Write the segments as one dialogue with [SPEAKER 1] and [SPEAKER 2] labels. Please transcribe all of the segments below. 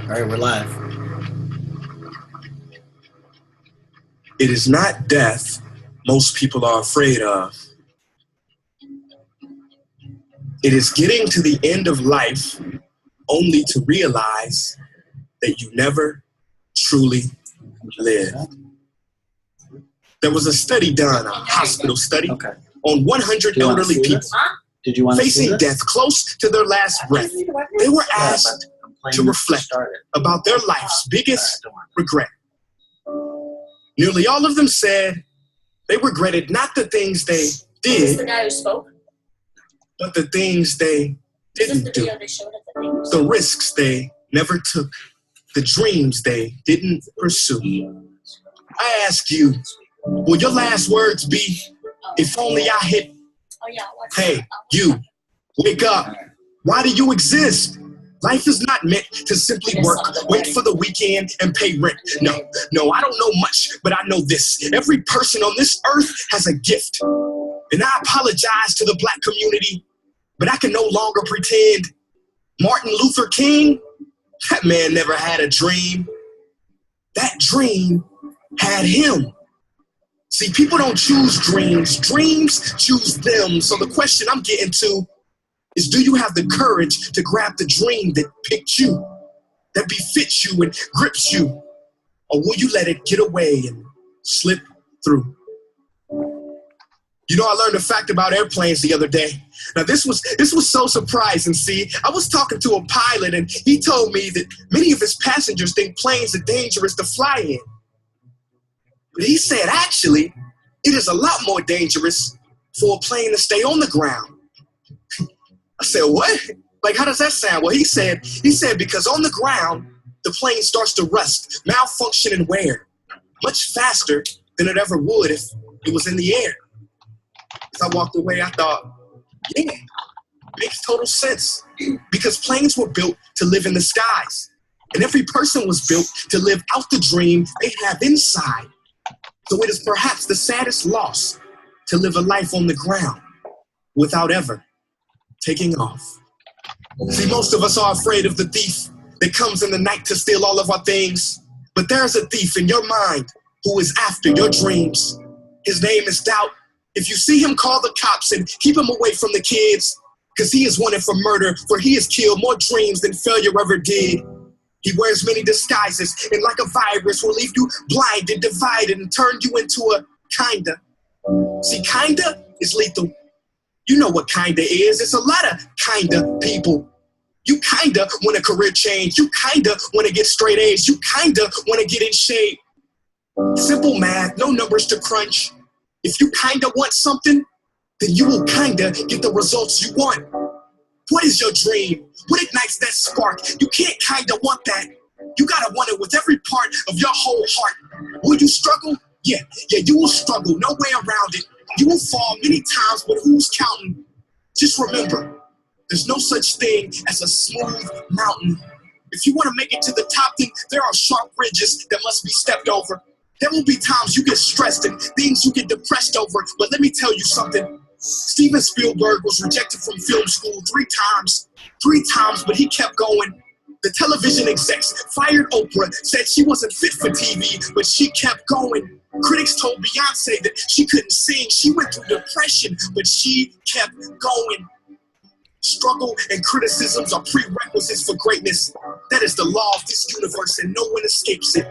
[SPEAKER 1] All right, we're live.
[SPEAKER 2] It is not death most people are afraid of. It is getting to the end of life only to realize that you never truly lived. There was a study done, a hospital study, on 100 elderly people facing death close to their last breath. They were asked to reflect about their life's biggest regret. Nearly all of them said they regretted not the things they did,
[SPEAKER 3] Is this the guy who spoke?
[SPEAKER 2] but the things they didn't do. The risks they never took, the dreams they didn't pursue. I ask you, will your last words be, if only I hit, hey, you, wake up. Why do you exist? Life is not meant to simply work, wait for the weekend, and pay rent. No, I don't know much, but I know this. Every person on this earth has a gift. And I apologize to the Black community, but I can no longer pretend. Martin Luther King, that man never had a dream. That dream had him. See, people don't choose dreams. Dreams choose them. So the question I'm getting to is, do you have the courage to grab the dream that picked you, that befits you and grips you? Or will you let it get away and slip through? You know, I learned a fact about airplanes the other day. Now, this was so surprising, see. I was talking to a pilot, and he told me that many of his passengers think planes are dangerous to fly in. But he said, actually, it is a lot more dangerous for a plane to stay on the ground. I said, what? Like, how does that sound? Well, he said, because on the ground, the plane starts to rust, malfunction, and wear much faster than it ever would if it was in the air. As I walked away, I thought, yeah, makes total sense. Because planes were built to live in the skies. And every person was built to live out the dream they have inside. So it is perhaps the saddest loss to live a life on the ground without ever taking off. See, most of us are afraid of the thief that comes in the night to steal all of our things. But there's a thief in your mind who is after your dreams. His name is doubt. If you see him, call the cops and keep him away from the kids, because he is wanted for murder, for he has killed more dreams than failure ever did. He wears many disguises, and like a virus will leave you blinded, divided, and turn you into a kinda. See, kinda is lethal. You know what kinda is. It's a lot of kinda people. You kinda want a career change. You kinda want to get straight A's. You kinda want to get in shape. Simple math, no numbers to crunch. If you kinda want something, then you will kinda get the results you want. What is your dream? What ignites that spark? You can't kinda want that. You gotta want it with every part of your whole heart. Will you struggle? Yeah, you will struggle. No way around it. You will fall many times, but who's counting? Just remember, there's no such thing as a smooth mountain. If you want to make it to the top, then there are sharp ridges that must be stepped over. There will be times you get stressed and things you get depressed over, but let me tell you something. Steven Spielberg was rejected from film school 3 times, but he kept going. The television execs fired Oprah, said she wasn't fit for TV, but she kept going. Critics told Beyonce that she couldn't sing. She went through depression, but she kept going. Struggle and criticisms are prerequisites for greatness. That is the law of this universe, and no one escapes it.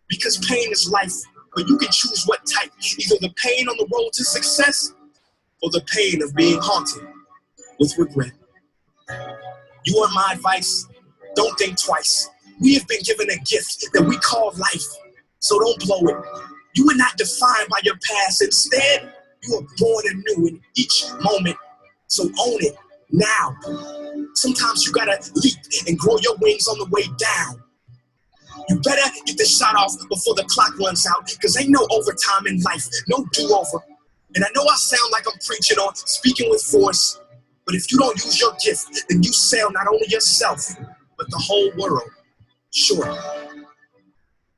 [SPEAKER 2] Because pain is life, but you can choose what type. Either the pain on the road to success, or the pain of being haunted with regret. You want my advice? Don't think twice. We have been given a gift that we call life, so don't blow it. You are not defined by your past. Instead, you are born anew in each moment, so own it now. Sometimes you gotta leap and grow your wings on the way down. You better get the shot off before the clock runs out, because ain't no overtime in life, no do-over. And I know I sound like I'm preaching or speaking with force, but if you don't use your gift, then you sell not only yourself, but the whole world. Sure.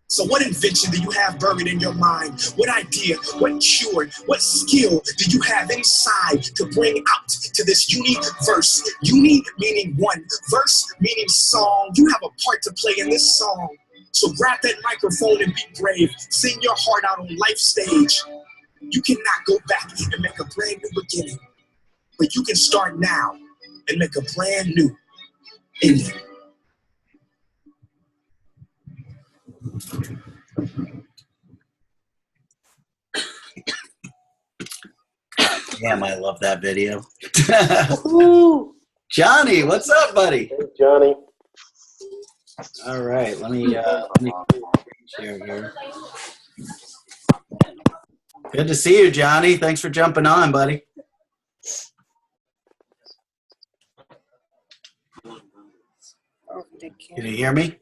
[SPEAKER 2] So what invention do you have buried in your mind? What idea, what cure, what skill do you have inside to bring out to this unique verse. Unique meaning one, verse meaning song. You have a part to play in this song. So grab that microphone and be brave. Sing your heart out on life stage. You cannot go back and make a brand new beginning, but you can start now and make a brand new ending.
[SPEAKER 1] Damn, I love that video. Johnny, what's up, buddy?
[SPEAKER 3] Hey, Johnny.
[SPEAKER 1] All right, let me share here. Good to see you, Johnny. Thanks for jumping on, buddy. Can you hear me?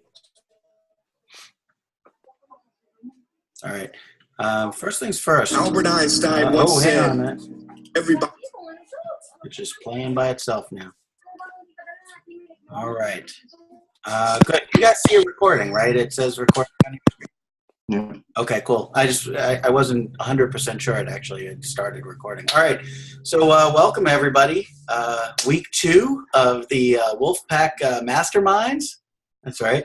[SPEAKER 1] All right. First things first.
[SPEAKER 2] Albert Einstein once
[SPEAKER 1] hang
[SPEAKER 2] said,
[SPEAKER 1] on a minute.
[SPEAKER 2] everybody.
[SPEAKER 1] It's just playing by itself now. All right. Good. You guys see a recording, right? It says recording on your screen. Yeah. Okay, cool. I wasn't 100% sure it actually had started recording. All right. So welcome, everybody. Week 2 of the Wolfpack Masterminds. That's right.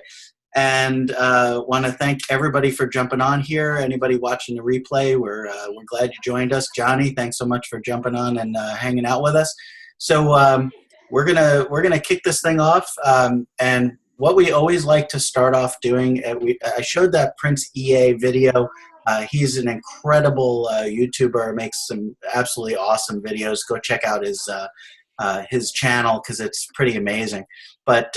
[SPEAKER 1] And want to thank everybody for jumping on here. Anybody watching the replay, we're glad you joined us. Johnny, thanks so much for jumping on and hanging out with us. So we're gonna kick this thing off. And what we always like to start off doing, I showed that Prince EA video. He's an incredible YouTuber, makes some absolutely awesome videos. Go check out his channel because it's pretty amazing. But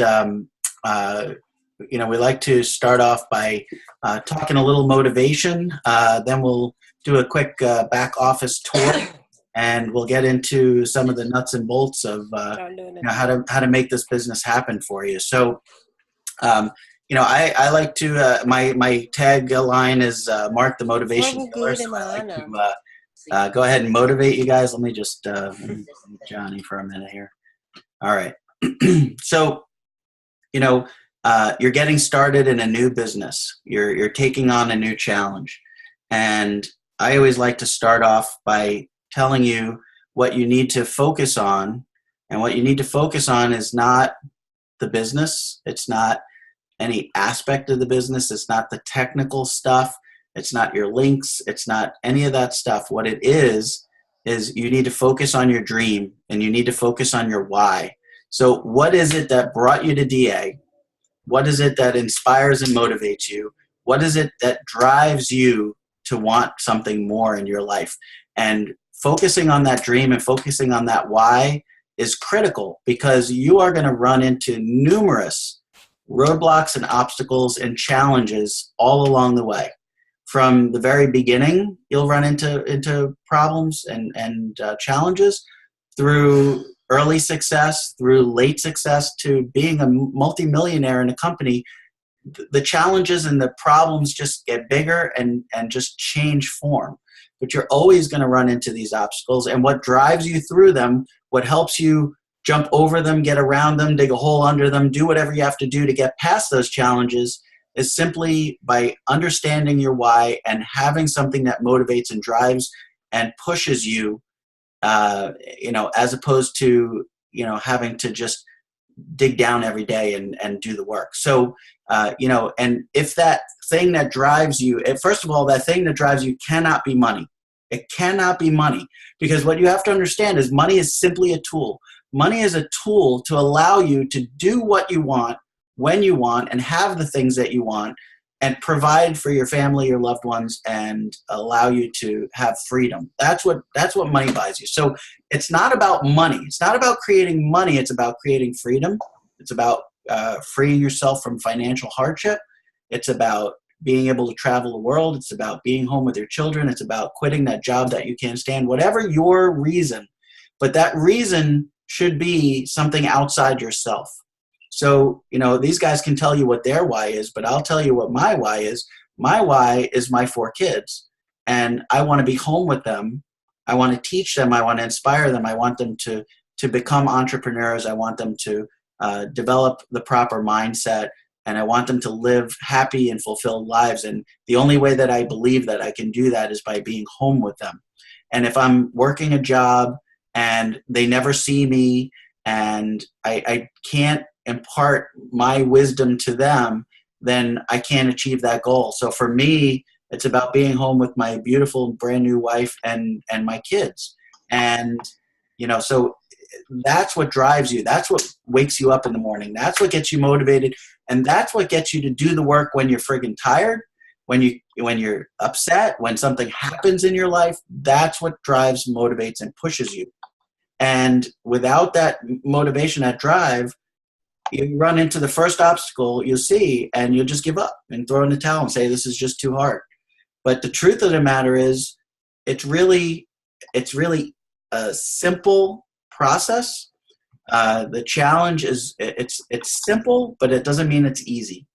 [SPEAKER 1] you know, we like to start off by talking a little motivation. Then we'll do a quick back office tour, and we'll get into some of the nuts and bolts of you know, how to make this business happen for you. So, you know, I like to my tag line is Mark the Motivation Killer. So I like to go ahead and motivate you guys. Let me just Johnny for a minute here. All right. So, you know. You're getting started in a new business. You're taking on a new challenge. And I always like to start off by telling you what you need to focus on. And what you need to focus on is not the business. It's not any aspect of the business. It's not the technical stuff. It's not your links. It's not any of that stuff. What it is you need to focus on your dream and you need to focus on your why. So what is it that brought you to DA? What is it that inspires and motivates you? What is it that drives you to want something more in your life? And focusing on that dream and focusing on that why is critical because you are going to run into numerous roadblocks and obstacles and challenges all along the way. From the very beginning, you'll run into problems and challenges through early success, through late success, to being a multimillionaire in a company. The challenges and the problems just get bigger and just change form. But you're always going to run into these obstacles. And what drives you through them, what helps you jump over them, get around them, dig a hole under them, do whatever you have to do to get past those challenges, is simply by understanding your why and having something that motivates and drives and pushes you. You know, as opposed to, you know, having to just dig down every day and do the work. So, you know, and if that thing that drives you, first of all, that thing that drives you cannot be money. It cannot be money because what you have to understand is money is simply a tool. Money is a tool to allow you to do what you want, when you want, and have the things that you want, and provide for your family, your loved ones, and allow you to have freedom. That's what money buys you. So it's not about money. It's not about creating money. It's about creating freedom. It's about freeing yourself from financial hardship. It's about being able to travel the world. It's about being home with your children. It's about quitting that job that you can't stand, whatever your reason. But that reason should be something outside yourself. So, you know, these guys can tell you what their why is, but I'll tell you what my why is. My why is my 4 kids, and I want to be home with them. I want to teach them. I want to inspire them. I want them to become entrepreneurs. I want them to develop the proper mindset, and I want them to live happy and fulfilled lives. And the only way that I believe that I can do that is by being home with them. And if I'm working a job and they never see me, and I can't impart my wisdom to them, then I can't achieve that goal. So for me, it's about being home with my beautiful brand new wife and my kids. And, so that's what drives you. That's what wakes you up in the morning. That's what gets you motivated. And that's what gets you to do the work when you're friggin' tired, when you're upset, when something happens in your life. That's what drives, motivates, and pushes you. And without that motivation, that drive, you run into the first obstacle you'll see, and you'll just give up and throw in the towel and say, this is just too hard. But the truth of the matter is, it's really a simple process. The challenge is it's simple, but it doesn't mean it's easy.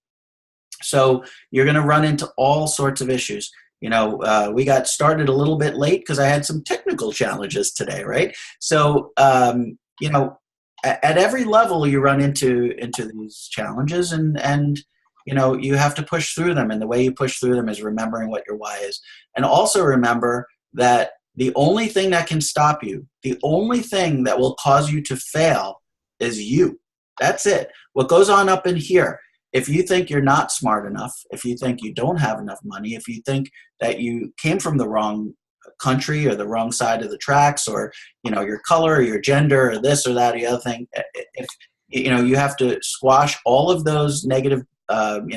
[SPEAKER 1] So you're going to run into all sorts of issues. We got started a little bit late because I had some technical challenges today, right? So, at every level you run into these challenges, and you have to push through them. And the way you push through them is remembering what your why is. And also remember that the only thing that can stop you, the only thing that will cause you to fail is you. That's it. What goes on up in here, if you think you're not smart enough, if you think you don't have enough money, if you think that you came from the wrong country or the wrong side of the tracks, or your color or your gender or this or that or the other thing, if you have to squash all of those negative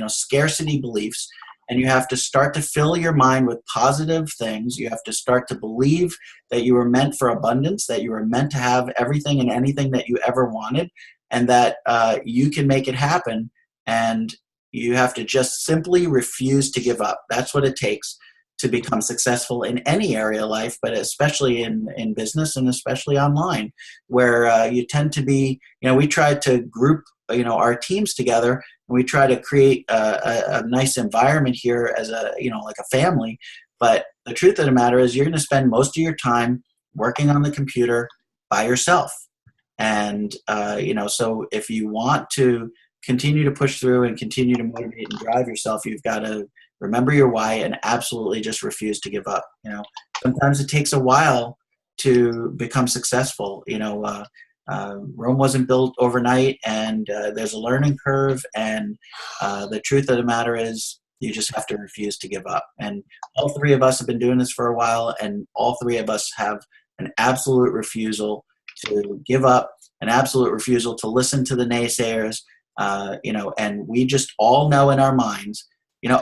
[SPEAKER 1] scarcity beliefs, and you have to start to fill your mind with positive things. You have to start to believe that you were meant for abundance, that you were meant to have everything and anything that you ever wanted, and that you can make it happen. And you have to just simply refuse to give up. That's what it takes to become successful in any area of life, but especially in business, and especially online, where you tend to be, we try to group, our teams together, and we try to create a nice environment here as like a family. But the truth of the matter is, you're going to spend most of your time working on the computer by yourself. And, so if you want to continue to push through and continue to motivate and drive yourself, you've got to remember your why and absolutely just refuse to give up. Sometimes it takes a while to become successful. Rome wasn't built overnight, and there's a learning curve. And the truth of the matter is, you just have to refuse to give up. And all three of us have been doing this for a while, and all three of us have an absolute refusal to give up, an absolute refusal to listen to the naysayers. And we just all know in our minds,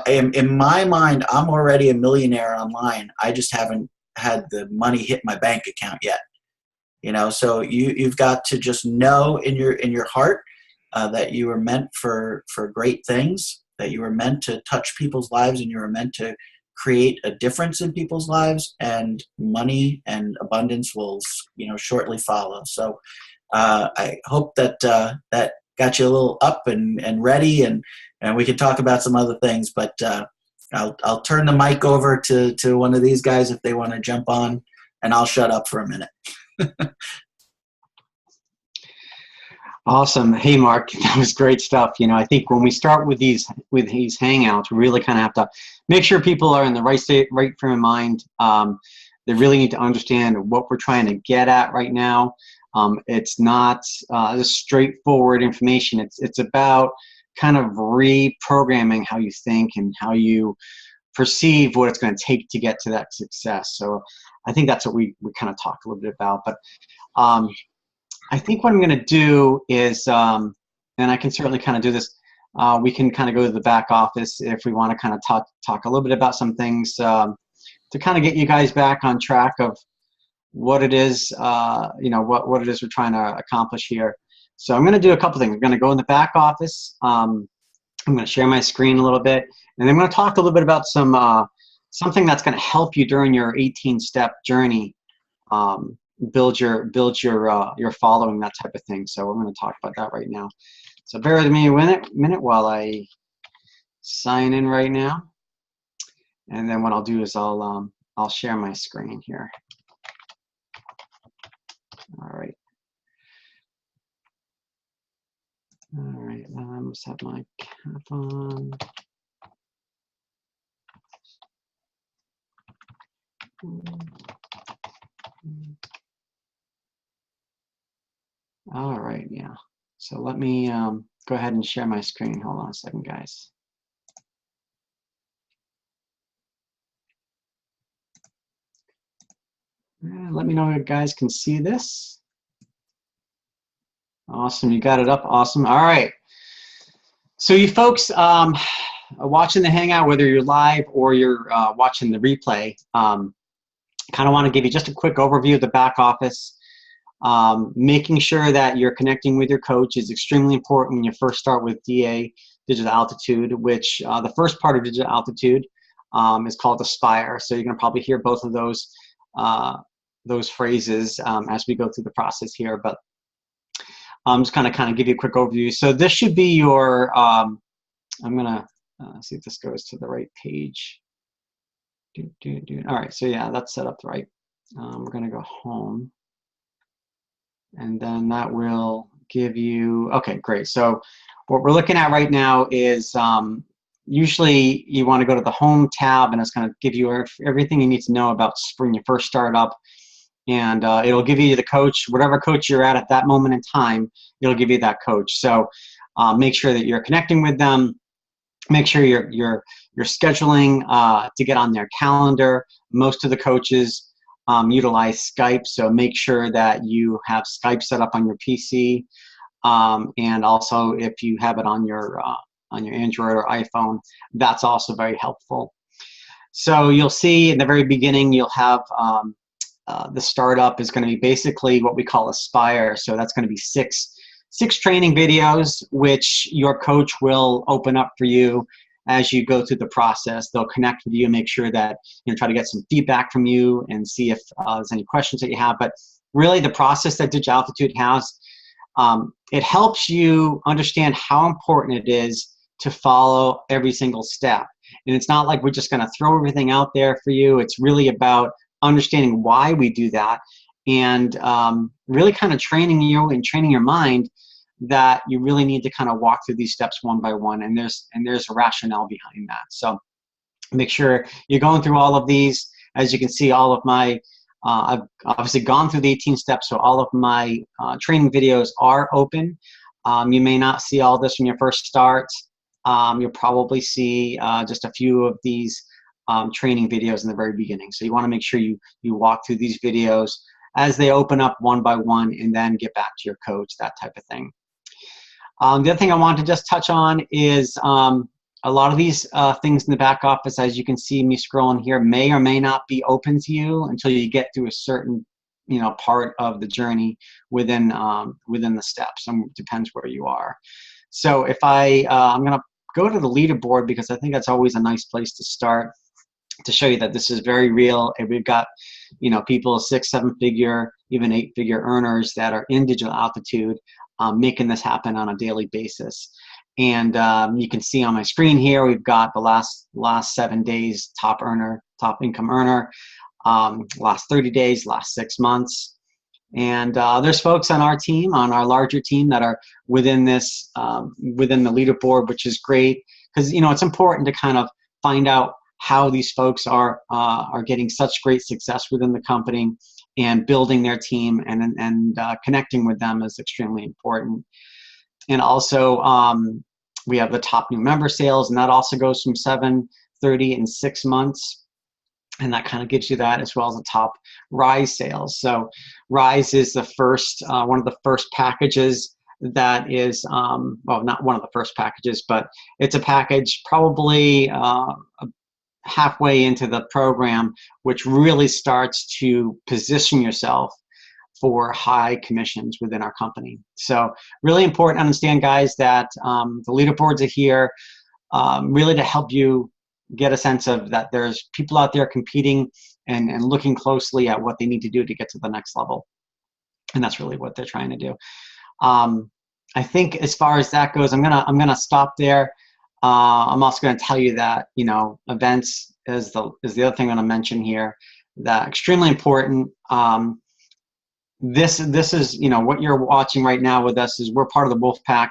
[SPEAKER 1] in my mind, I'm already a millionaire online. I just haven't had the money hit my bank account yet. So you've got to just know in your heart that you were meant for great things, that you were meant to touch people's lives, and you were meant to create a difference in people's lives, and money and abundance will, shortly follow. So I hope that that got you a little up and ready, and we can talk about some other things. But I'll turn the mic over to one of these guys if they want to jump on, and I'll shut up for a minute.
[SPEAKER 3] Awesome. Hey, Mark, that was great stuff. I think when we start with these hangouts, we really kind of have to make sure people are in the right state, right frame of mind. They really need to understand what we're trying to get at right now. It's not this straightforward information. It's about kind of reprogramming how you think and how you perceive what it's going to take to get to that success. So I think that's what we kind of talk a little bit about. But I think what I'm going to do is, and I can certainly kind of do this, we can kind of go to the back office if we want to kind of talk a little bit about some things to kind of get you guys back on track of what it is, what it is we're trying to accomplish here. So I'm going to do a couple things. I'm going to go in the back office. I'm going to share my screen a little bit, and then I'm going to talk a little bit about something that's going to help you during your 18-step journey. Build your following, that type of thing. So we're going to talk about that right now. So bear with me a minute while I sign in right now, and then what I'll do is I'll share my screen here. All right. I must have my cap on. All right, yeah. So let me go ahead and share my screen. Hold on a second, guys. Let me know if you guys can see this. Awesome, you got it up. Awesome. All right. So you folks watching the Hangout, whether you're live or you're watching the replay, kind of want to give you just a quick overview of the back office. Making sure that you're connecting with your coach is extremely important when you first start with DA, Digital Altitude, which the first part of Digital Altitude is called Aspire. So you're going to probably hear both of those phrases as we go through the process here. But I'm just going to kind of give you a quick overview. So this should be your, I'm going to see if this goes to the right page. All right, so yeah, that's set up right. We're going to go home. And then that will give you, okay, great. So what we're looking at right now is usually you want to go to the home tab, and it's going to give you everything you need to know about when you first start up. And it'll give you the coach, whatever coach you're at that moment in time, it'll give you that coach. So make sure that you're connecting with them. Make sure you're scheduling to get on their calendar. Most of the coaches utilize Skype, so make sure that you have Skype set up on your PC, and also if you have it on your Android or iPhone, that's also very helpful. So you'll see in the very beginning, you'll have the startup is going to be basically what we call Aspire. So that's going to be six training videos, which your coach will open up for you as you go through the process. They'll connect with you and make sure that, try to get some feedback from you and see if there's any questions that you have. But really the process that Digital Altitude has, it helps you understand how important it is to follow every single step. And it's not like we're just going to throw everything out there for you. It's really about understanding why we do that, and really kind of training you and training your mind that you really need to kind of walk through these steps one by one, and there's a rationale behind that. So make sure you're going through all of these. As you can see, all of my I've obviously gone through the 18 steps, so all of my training videos are open. You may not see all this when you first start. You'll probably see just a few of these training videos in the very beginning. So you want to make sure you walk through these videos as they open up one by one, and then get back to your coach, that type of thing. The other thing I want to just touch on is a lot of these things in the back office, as you can see me scrolling here, may or may not be open to you until you get through a certain part of the journey within the steps, and it depends where you are. So if I'm going to go to the leaderboard, because I think that's always a nice place to start, to show you that this is very real. And we've got people 6, 7-figure, even 8-figure earners that are in Digital Altitude, making this happen on a daily basis. And you can see on my screen here, we've got the last 7 days top income earner, last 30 days, last 6 months. And there's folks on our team, on our larger team, that are within this, within the leaderboard, which is great, because it's important to kind of find out how these folks are getting such great success within the company, and building their team and connecting with them is extremely important. And also, we have the top new member sales, and that also goes from 7, 30, and 6 months. And that kind of gives you that, as well as the top Rise sales. So Rise is the first, one of the first packages that is, well, not one of the first packages, but it's a package probably halfway into the program, which really starts to position yourself for high commissions within our company. So really important to understand, guys, that the leaderboards are here really to help you get a sense of that there's people out there competing and looking closely at what they need to do to get to the next level. And that's really what they're trying to do. I think as far as that goes, I'm gonna stop there. I'm also going to tell you that events is the other thing I'm going to mention here. That extremely important. This is what you're watching right now with us is we're part of the Wolfpack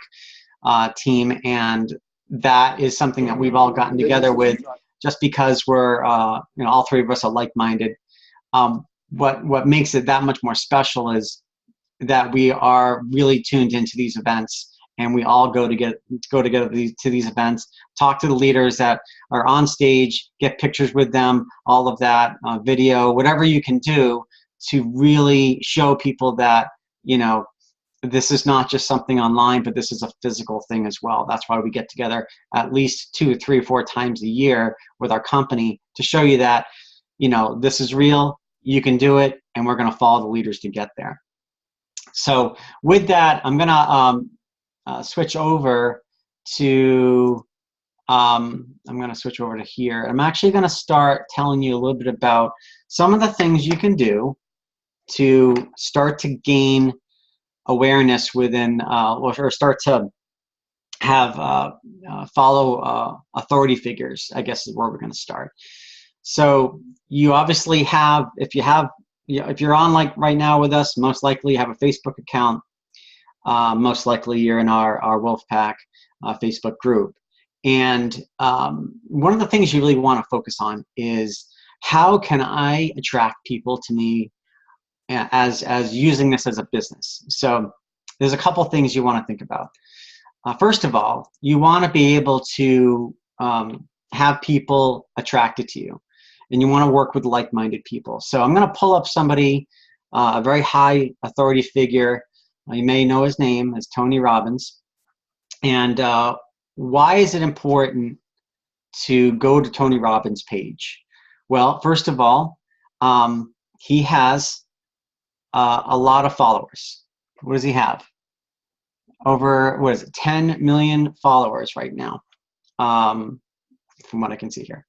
[SPEAKER 3] team, and that is something that we've all gotten together with just because we're all three of us are like-minded. What makes it that much more special is that we are really tuned into these events, and we all go together to these events, talk to the leaders that are on stage, get pictures with them, all of that, video, whatever you can do to really show people that, you know, this is not just something online, but this is a physical thing as well. That's why we get together at least 2, 3, 4 times a year with our company to show you that, you know, this is real, you can do it, and we're going to follow the leaders to get there. So with that, I'm going to switch over to, I'm going to switch over to here. I'm actually going to start telling you a little bit about some of the things you can do to start to gain awareness within, or start to have follow authority figures, I guess is where we're going to start. So you obviously have, if you're on like right now with us, most likely you have a Facebook account. Most likely you're in our Wolfpack Facebook group. And one of the things you really want to focus on is, how can I attract people to me as using this as a business? So there's a couple things you want to think about. First of all, you want to be able to have people attracted to you, and you want to work with like-minded people. So I'm going to pull up somebody, a very high authority figure. You may know his name is Tony Robbins. And why is it important to go to Tony Robbins' page? Well, first of all, he has a lot of followers. What does he have? Over, what is it, 10 million followers right now, from what I can see here.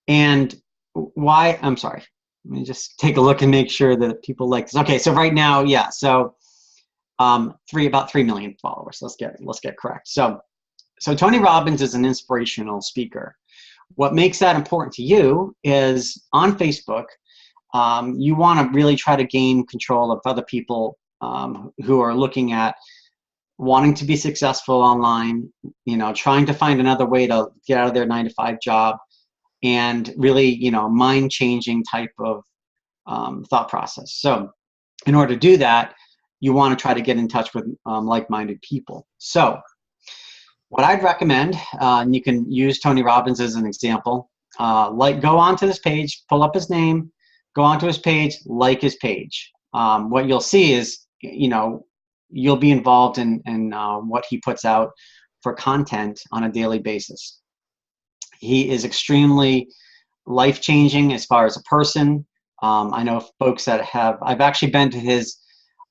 [SPEAKER 3] And why, I'm sorry, let me just take a look and make sure that people like this. Okay, so right now, yeah, so about 3 million followers. Let's get correct. So Tony Robbins is an inspirational speaker. What makes that important to you is, on Facebook, you want to really try to gain control of other people who are looking at wanting to be successful online, you know, trying to find another way to get out of their 9-to-5 job, and really, you know, mind-changing type of thought process. So in order to do that, you want to try to get in touch with like-minded people. So what I'd recommend, and you can use Tony Robbins as an example, go onto this page, pull up his name, go onto his page, like his page. What you'll see is, you know, you'll be involved in what he puts out for content on a daily basis. He is extremely life-changing as far as a person. I know folks that I've actually been to his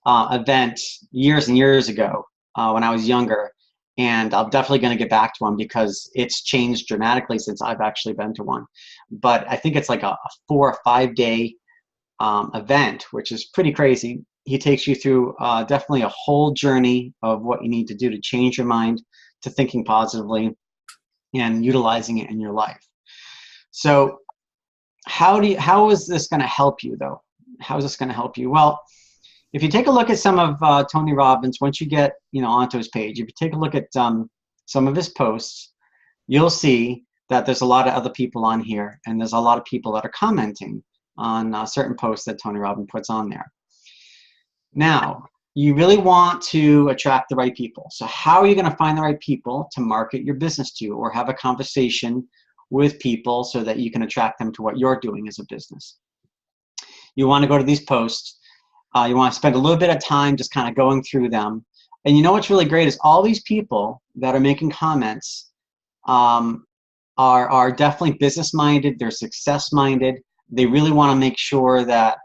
[SPEAKER 3] event years and years ago when I was younger, and I'm definitely going to get back to him because it's changed dramatically since I've actually been to one. But I think it's like a 4 or 5 day event, which is pretty crazy. He takes you through definitely a whole journey of what you need to do to change your mind to thinking positively and utilizing it in your life. So how is this going to help you, though? How is this going to help you? Well, if you take a look at some of Tony Robbins, once you get, you know, onto his page, if you take a look at some of his posts, you'll see that there's a lot of other people on here, and there's a lot of people that are commenting on certain posts that Tony Robbins puts on there. Now, you really want to attract the right people. So how are you going to find the right people to market your business to, or have a conversation with people so that you can attract them to what you're doing as a business? You want to go to these posts. You want to spend a little bit of time just kind of going through them. And you know what's really great is all these people that are making comments are definitely business-minded. They're success-minded. They really want to make sure that,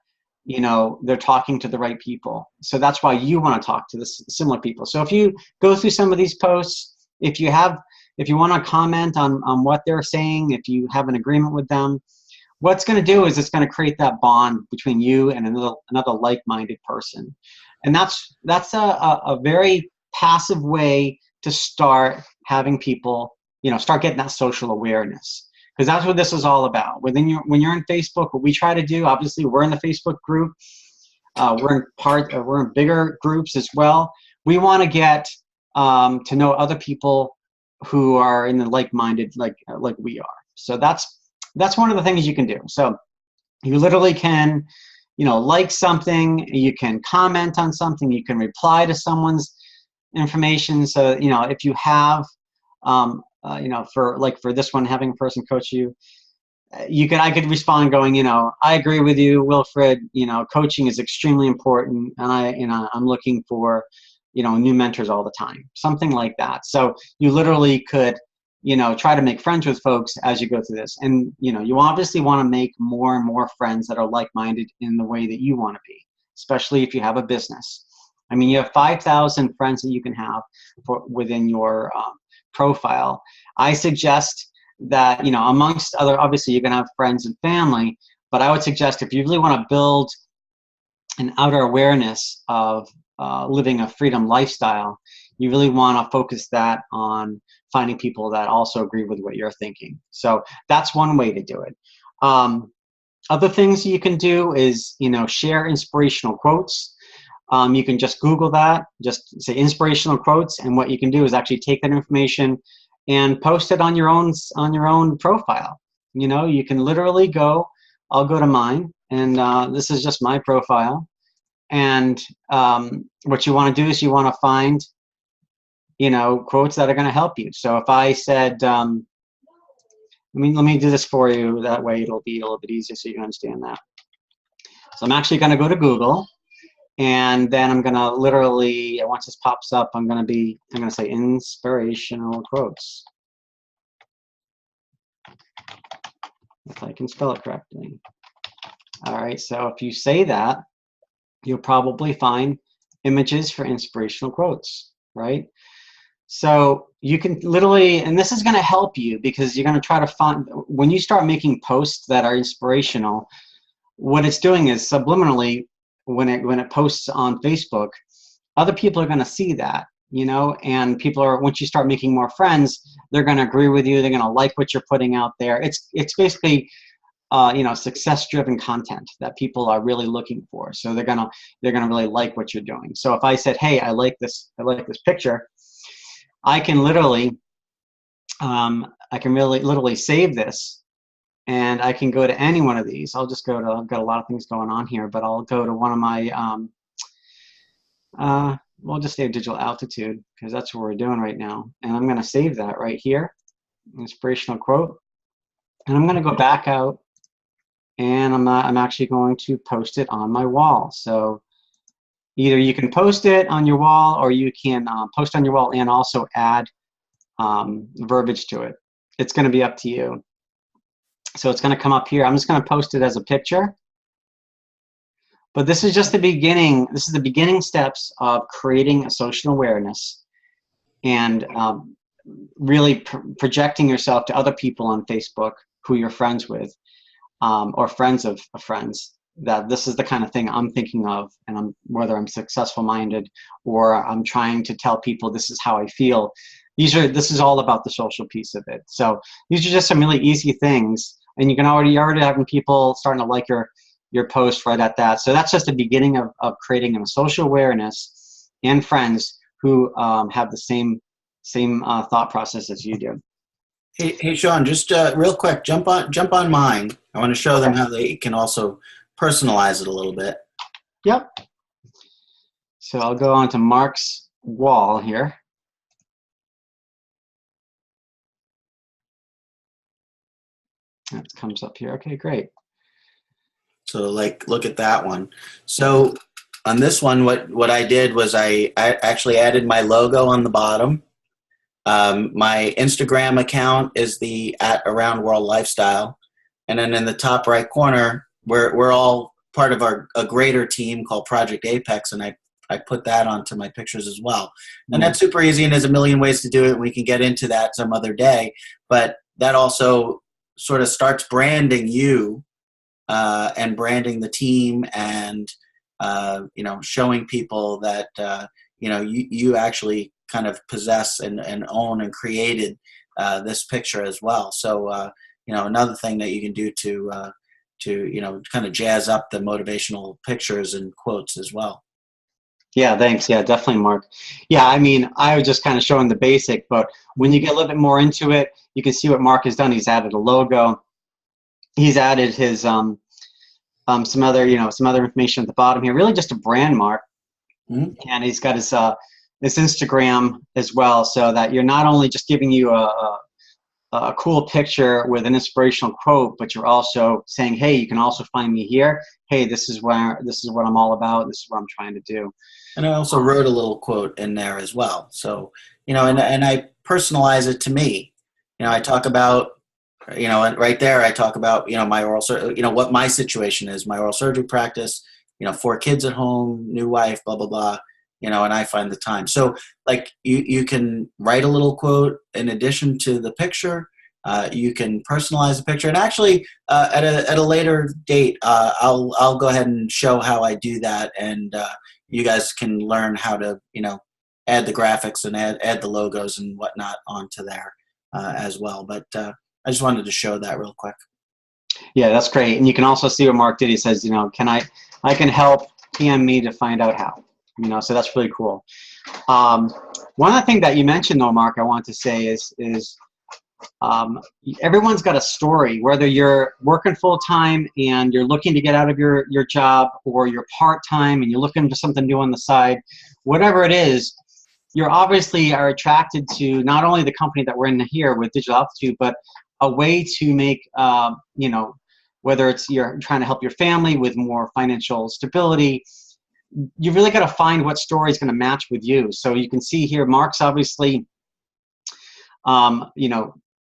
[SPEAKER 3] you know, they're talking to the right people. So that's why you want to talk to the similar people. So if you go through some of these posts, if you want to comment on what they're saying, if you have an agreement with them, what's going to do is it's going to create that bond between you and another like-minded person. And that's a very passive way to start having people, you know, start getting that social awareness. Because that's what this is all about. When you're in Facebook, what we try to do, obviously, we're in the Facebook group. We're in bigger groups as well. We want to get to know other people who are in the like-minded, like we are. So that's one of the things you can do. So you literally can, like something, you can comment on something, you can reply to someone's information. So, if you have, for this one, having a person coach you, I could respond going, I agree with you, Wilfred, coaching is extremely important, and I'm looking for, new mentors all the time, something like that. So you literally could, try to make friends with folks as you go through this. And, you obviously want to make more and more friends that are like-minded in the way that you want to be, especially if you have a business. I mean, you have 5,000 friends that you can have within your profile. I suggest that, amongst other, obviously you're going to have friends and family, but I would suggest if you really want to build an outer awareness of living a freedom lifestyle, you really want to focus that on finding people that also agree with what you're thinking. So that's one way to do it. Other things you can do is, share inspirational quotes. You can just Google that, just say inspirational quotes, and what you can do is actually take that information and post it on your own profile. You can literally I'll go to mine, and this is just my profile. And what you want to do is you want to find, quotes that are going to help you. So if I said, let me do this for you. That way it'll be a little bit easier so you can understand that. So I'm actually going to go to Google, and then I'm going to literally, once this pops up, I'm going to say inspirational quotes. If I can spell it correctly. All right, so if you say that, you'll probably find images for inspirational quotes, right? So you can literally, and this is going to help you because you're going to try to find, when you start making posts that are inspirational, what it's doing is subliminally, when it posts on Facebook, other people are going to see that, and once you start making more friends, they're going to agree with you. They're going to like what you're putting out there. It's basically, success-driven content that people are really looking for. So they're gonna really like what you're doing. So if I said, hey, I like this picture, I can literally save this, and I can go to any one of these. I've got a lot of things going on here, but I'll go to one of my, we'll just say digital altitude, because that's what we're doing right now. And I'm going to save that right here, inspirational quote. And I'm going to go back out, and I'm actually going to post it on my wall. So either you can post it on your wall, or you can post on your wall and also add verbiage to it. It's going to be up to you. So it's going to come up here. I'm just going to post it as a picture. But this is just the beginning. This is the beginning steps of creating a social awareness and really projecting yourself to other people on Facebook who you're friends with, or friends of friends, that this is the kind of thing I'm thinking of, and whether I'm successful minded or I'm trying to tell people this is how I feel. This is all about the social piece of it. So these are just some really easy things, and you can already having people starting to like your post right at that. So that's just the beginning of creating a social awareness and friends who have the same thought process as you do.
[SPEAKER 1] Hey, Sean, just real quick, jump on mine. I want to show them how they can also personalize it a little bit.
[SPEAKER 3] Yep. So I'll go on to Mark's wall here. That comes up here. Okay, great.
[SPEAKER 1] So look at that one. So on this one, what I did was I actually added my logo on the bottom. My Instagram account is the @AroundWorldLifestyle, and then in the top right corner, we're all part of a greater team called Project Apex, and I put that onto my pictures as well. And that's super easy, and there's a million ways to do it. We can get into that some other day, but that also sort of starts branding you and branding the team, and showing people that you actually kind of possess and own and created this picture as well. So another thing that you can do to kind of jazz up the motivational pictures and quotes as well.
[SPEAKER 3] Yeah, thanks. Yeah, definitely, Mark. Yeah, I mean, I was just kind of showing the basic, but when you get a little bit more into it, you can see what Mark has done. He's added a logo. He's added his some other, some other information at the bottom here. Really just a brand mark.
[SPEAKER 1] Mhm.
[SPEAKER 3] And he's got his Instagram as well, so that you're not only just giving you a cool picture with an inspirational quote, but you're also saying, hey, you can also find me here. Hey, this is what I'm all about. This is what I'm trying to do.
[SPEAKER 1] And I also wrote a little quote in there as well. So, and I personalize it to me. I talk about, and right there I talk about, my oral, what my situation is, my oral surgery practice, 4 kids at home, new wife, blah, blah, blah, and I find the time. So like you can write a little quote in addition to the picture. You can personalize the picture, and actually at a later date, I'll go ahead and show how I do that, and you guys can learn how to add the graphics and add the logos and whatnot onto there as well. But I just wanted to show that real quick.
[SPEAKER 3] Yeah, that's great. And you can also see what Mark did. He says, I can help, PM me to find out how. So that's really cool. One other thing that you mentioned though, Mark, I want to say is everyone's got a story, whether you're working full-time and you're looking to get out of your job, or you're part-time and you're looking for something new on the side. Whatever it is, you obviously are attracted to not only the company that we're in here with Digital Altitude, but a way to make, whether it's you're trying to help your family with more financial stability, you really got to find what story is going to match with you. So you can see here, Mark's obviously,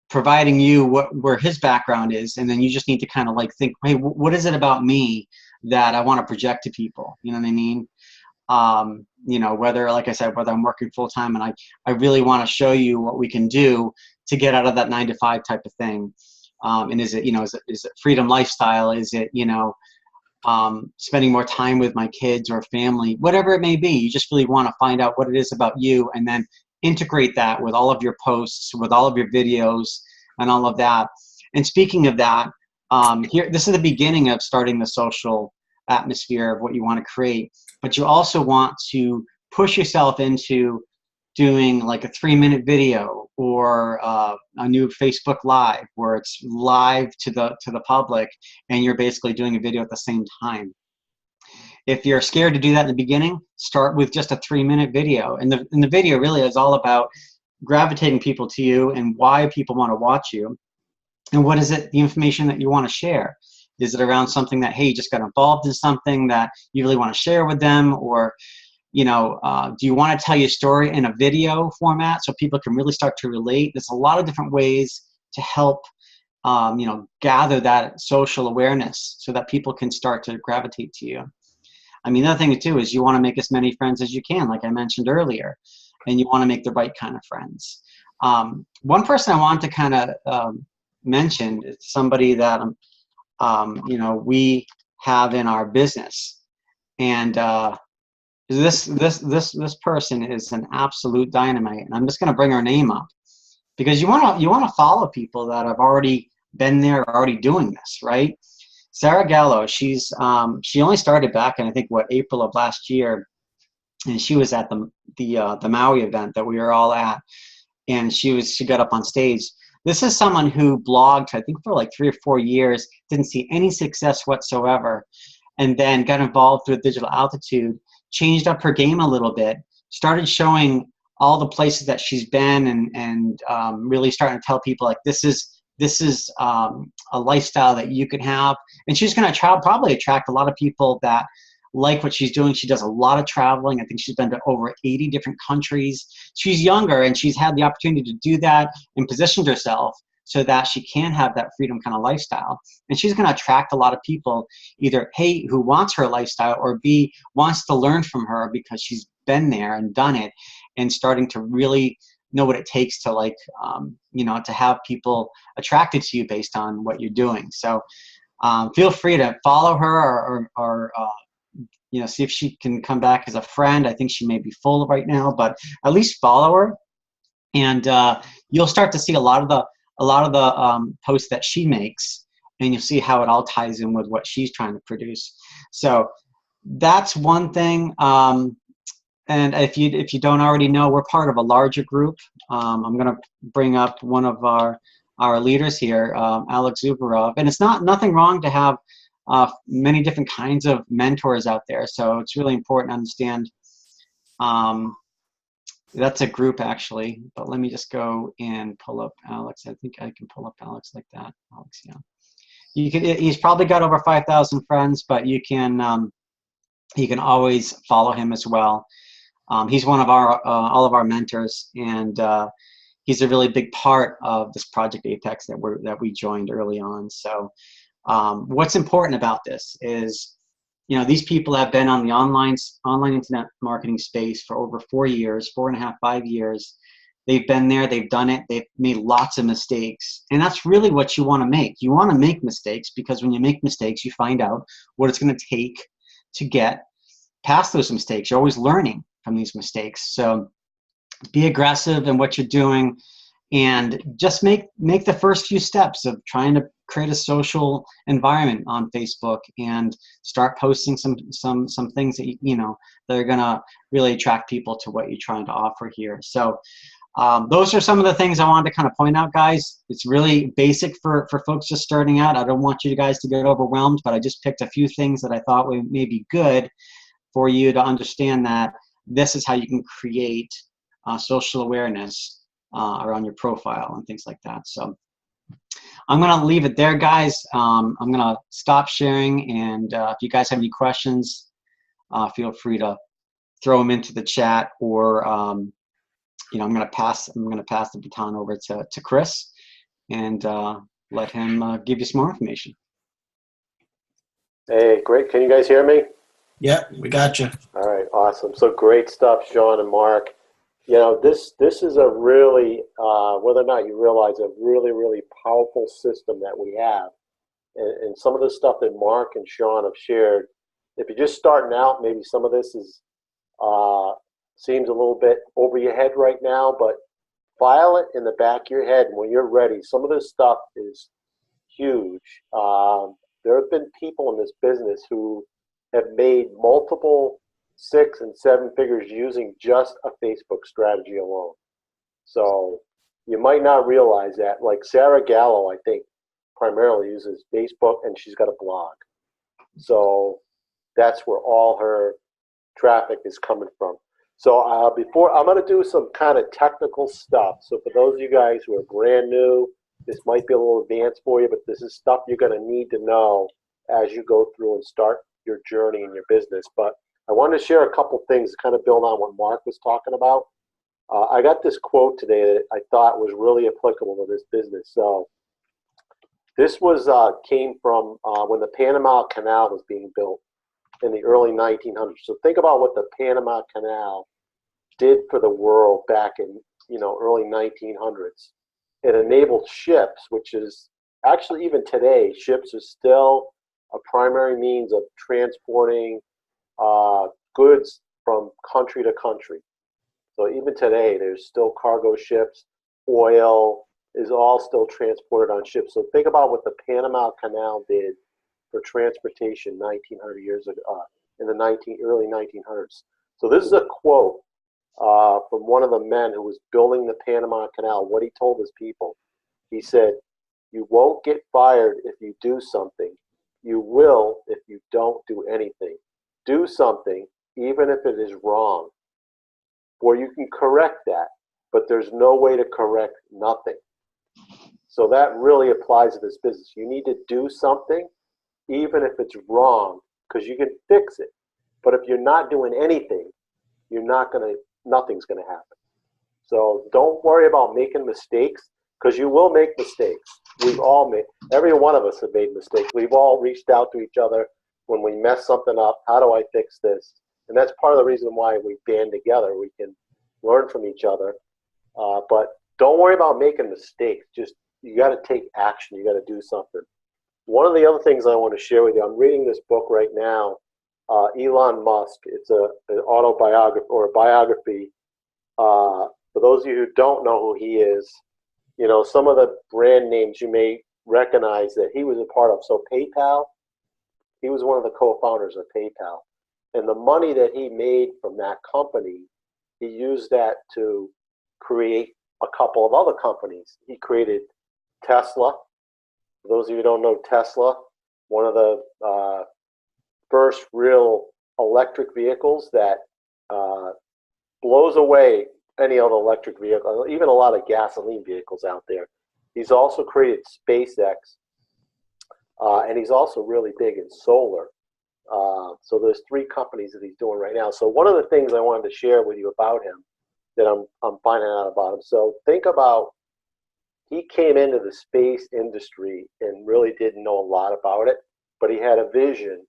[SPEAKER 3] providing you where his background is, and then you just need to kind of like think, hey, what is it about me that I want to project to people? You know what I mean? Whether, like I said, whether I'm working full time and I really want to show you what we can do to get out of that 9-to-5 type of thing. And is it, is it freedom lifestyle? Is it, spending more time with my kids or family, whatever it may be. You just really want to find out what it is about you, and then integrate that with all of your posts, with all of your videos and all of that. And speaking of that, this is the beginning of starting the social atmosphere of what you want to create, but you also want to push yourself into doing like a 3-minute video or a new Facebook Live where it's live to the public, and you're basically doing a video at the same time. If you're scared to do that in the beginning, start with just a 3-minute video. And the video really is all about gravitating people to you and why people want to watch you. And what is it, the information that you want to share? Is it around something that, hey, you just got involved in something that you really want to share with them? Or, do you want to tell your story in a video format so people can really start to relate? There's a lot of different ways to help, gather that social awareness so that people can start to gravitate to you. I mean, the other thing too is you want to make as many friends as you can, like I mentioned earlier, and you want to make the right kind of friends. One person I want to kind of mention is somebody that we have in our business, and this person is an absolute dynamite. And I'm just going to bring her name up because you want to follow people that have already been there, already doing this, right? Sarah Gallo, she only started back in, I think, April of last year, and she was at the Maui event that we were all at, and she got up on stage. This is someone who blogged, I think, for like 3 or 4 years, didn't see any success whatsoever, and then got involved with Digital Altitude, changed up her game a little bit, started showing all the places that she's been, and really starting to tell people like this is a lifestyle that you can have. And she's going to probably attract a lot of people that like what she's doing. She does a lot of traveling. I think she's been to over 80 different countries. She's younger, and she's had the opportunity to do that and positioned herself so that she can have that freedom kind of lifestyle. And she's going to attract a lot of people, either A, who wants her lifestyle, or B, wants to learn from her because she's been there and done it and starting to really know what it takes to to have people attracted to you based on what you're doing. So feel free to follow her or see if she can come back as a friend. I think she may be full right now, but at least follow her, and you'll start to see a lot of the posts that she makes, and you'll see how it all ties in with what she's trying to produce. So that's one thing. And if you don't already know, we're part of a larger group. I'm going to bring up one of our leaders here, Alex Zubarov. And it's nothing wrong to have many different kinds of mentors out there. So it's really important to understand. That's a group actually, but let me just go and pull up Alex. I think I can pull up Alex like that. Alex, yeah. You can. He's probably got over 5,000 friends, but you can always follow him as well. He's one of our all of our mentors, and he's a really big part of this Project Apex that we joined early on. So what's important about this is, these people have been on the online internet marketing space for over 4 years, 4.5, 5 years. They've been there, they've done it, they've made lots of mistakes. And that's really what you want to make. You want to make mistakes, because when you make mistakes, you find out what it's going to take to get past those mistakes. You're always learning from these mistakes. So be aggressive in what you're doing, and just make the first few steps of trying to create a social environment on Facebook and start posting some things that that are gonna really attract people to what you're trying to offer here. So those are some of the things I wanted to kind of point out, guys. It's really basic for folks just starting out. I don't want you guys to get overwhelmed, but I just picked a few things that I thought may be good for you to understand that this is how you can create social awareness around your profile and things like that. So I'm going to leave it there, guys. I'm going to stop sharing, and if you guys have any questions, feel free to throw them into the chat, or I'm going to pass the baton over to Chris, and let him give you some more information.
[SPEAKER 4] Hey, great. Can you guys hear me?
[SPEAKER 1] Yep, we got you.
[SPEAKER 4] All right, awesome. So great stuff, Sean and Mark. This is a really, whether or not you realize, a really, really powerful system that we have. And some of the stuff that Mark and Sean have shared, if you're just starting out, maybe some of this is seems a little bit over your head right now, but file it in the back of your head, and when you're ready, some of this stuff is huge. There have been people in this business who have made multiple 6 and 7 figures using just a Facebook strategy alone. So you might not realize that. Like Sarah Gallo, I think, primarily uses Facebook, and she's got a blog. So that's where all her traffic is coming from. So before, I'm going to do some kind of technical stuff. So for those of you guys who are brand new, this might be a little advanced for you, but this is stuff you're going to need to know as you go through and start your journey in your business. But I wanted to share a couple things to kind of build on what Mark was talking about. I got this quote today that I thought was really applicable to this business. So this was came from when the Panama Canal was being built in the early 1900s. So think about what the Panama Canal did for the world back in early 1900s. It enabled ships, which is actually, even today, ships are still a primary means of transporting goods from country to country. So even today, there's still cargo ships. Oil is all still transported on ships. So think about what the Panama Canal did for transportation 1900 years ago, in the early 1900s. So this is a quote from one of the men who was building the Panama Canal, what he told his people. He said, "You won't get fired if you do something. You will if you don't do anything. Do something, even if it is wrong. Or you can correct that, but there's no way to correct nothing." So that really applies to this business. You need to do something, even if it's wrong, because you can fix it. But if you're not doing anything, nothing's gonna happen. So don't worry about making mistakes, because you will make mistakes. Every one of us have made mistakes. We've all reached out to each other when we mess something up. How do I fix this? And that's part of the reason why we band together. We can learn from each other. But don't worry about making mistakes. Just, you got to take action. You got to do something. One of the other things I want to share with you, I'm reading this book right now, Elon Musk. It's an autobiography, or a biography. For those of you who don't know who he is, some of the brand names you may recognize that he was a part of. So PayPal, he was one of the co-founders of PayPal. And the money that he made from that company, he used that to create a couple of other companies. He created Tesla. For those of you who don't know Tesla, one of the first real electric vehicles that blows away any other electric vehicle, even a lot of gasoline vehicles out there. He's also created SpaceX, and he's also really big in solar. So there's 3 companies that he's doing right now. So one of the things I wanted to share with you about him that I'm finding out about him. So think about, he came into the space industry and really didn't know a lot about it, but he had a vision.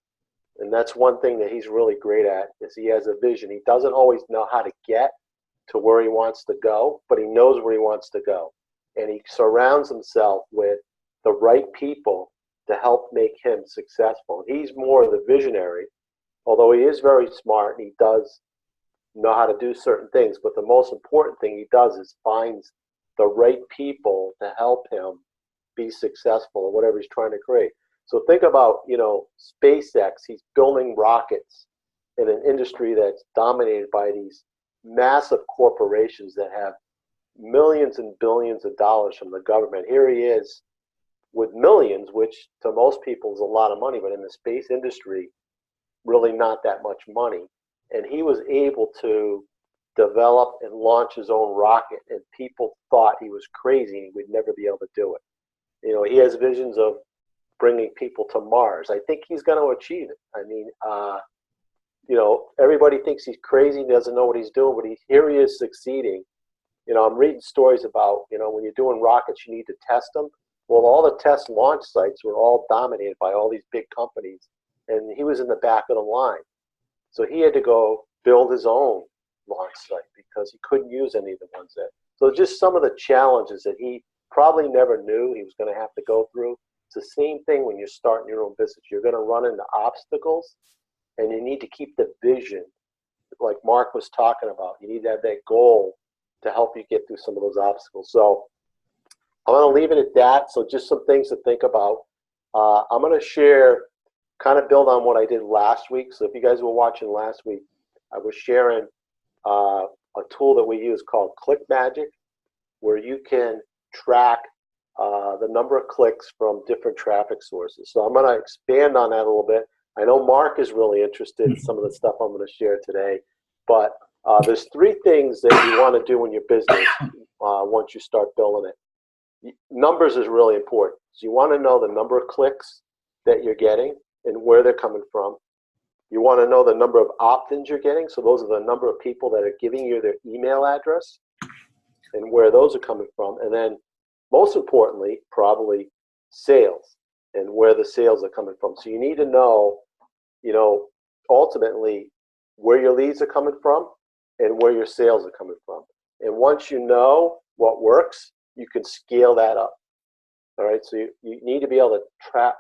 [SPEAKER 4] And that's one thing that he's really great at, is he has a vision. He doesn't always know how to get to where he wants to go, but he knows where he wants to go. And he surrounds himself with the right people to help make him successful. He's more of the visionary, although he is very smart and he does know how to do certain things. But the most important thing he does is finds the right people to help him be successful in whatever he's trying to create. So think about, SpaceX. He's building rockets in an industry that's dominated by these massive corporations that have millions and billions of dollars from the government. Here he is with millions, which to most people is a lot of money, but in the space industry, really not that much money. And he was able to develop and launch his own rocket, and people thought he was crazy and he would never be able to do it. He has visions of bringing people to Mars. I think he's going to achieve it. I mean, everybody thinks he's crazy and doesn't know what he's doing, but here he is succeeding. I'm reading stories about, when you're doing rockets, you need to test them. Well, all the test launch sites were all dominated by all these big companies, and he was in the back of the line. So he had to go build his own launch site because he couldn't use any of the ones there. So just some of the challenges that he probably never knew he was going to have to go through. It's the same thing when you're starting your own business. You're going to run into obstacles, and you need to keep the vision, like Mark was talking about. You need to have that goal to help you get through some of those obstacles. So I'm going to leave it at that. So just some things to think about. I'm going to share, kind of build on what I did last week. So if you guys were watching last week, I was sharing a tool that we use called Click Magic, where you can track the number of clicks from different traffic sources. So I'm going to expand on that a little bit. I know Mark is really interested in some of the stuff I'm going to share today, but there's 3 things that you want to do in your business once you start building it. Numbers is really important. So you want to know the number of clicks that you're getting and where they're coming from. You want to know the number of opt-ins you're getting. So those are the number of people that are giving you their email address and where those are coming from. And then most importantly, probably sales and where the sales are coming from. So you need to know, ultimately where your leads are coming from and where your sales are coming from. And once you know what works, you can scale that up. All right, so you need to be able to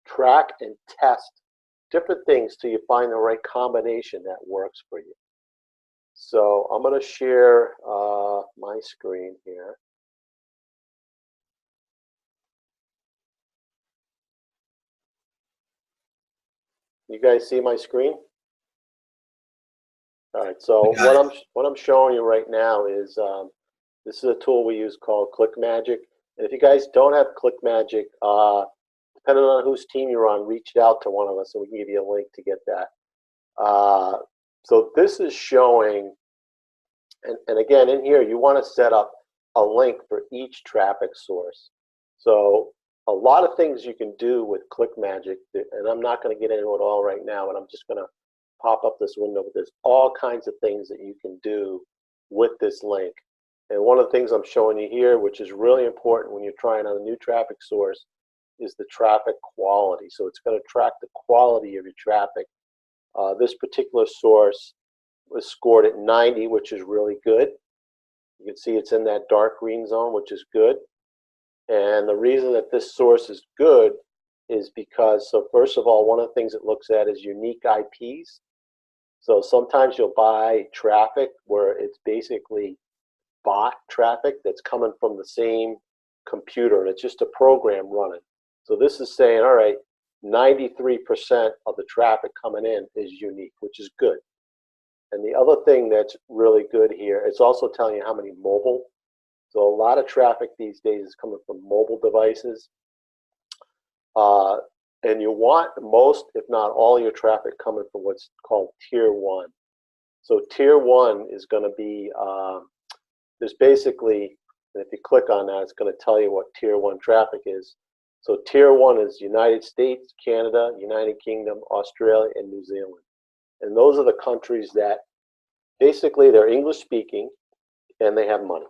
[SPEAKER 4] track and test different things till you find the right combination that works for you. So I'm going to share my screen here. You guys see my screen? All right, so what I'm showing you right now is this is a tool we use called Click Magic. And if you guys don't have Click Magic, depending on whose team you're on, reach out to one of us and we can give you a link to get that. So this is showing, and again, in here, you want to set up a link for each traffic source. So a lot of things you can do with Click Magic, and I'm not going to get into it all right now, and I'm just going to pop up this window, but there's all kinds of things that you can do with this link. And one of the things I'm showing you here, which is really important when you're trying on a new traffic source, is the traffic quality. So it's going to track the quality of your traffic. This particular source was scored at 90, which is really good. You can see it's in that dark green zone, which is good. And the reason that this source is good is because, so first of all, one of the things it looks at is unique IPs. So sometimes you'll buy traffic where it's basically bot traffic that's coming from the same computer, and it's just a program running. So this is saying, all right, 93% of the traffic coming in is unique, which is good. And the other thing that's really good here, it's also telling you how many mobile. So a lot of traffic these days is coming from mobile devices. And you want most, if not all, your traffic coming from what's called Tier 1. So Tier 1 is going to be, there's basically, and if you click on that, it's going to tell you what Tier 1 traffic is. So Tier 1 is United States, Canada, United Kingdom, Australia, and New Zealand. And those are the countries that basically they're English speaking and they have money.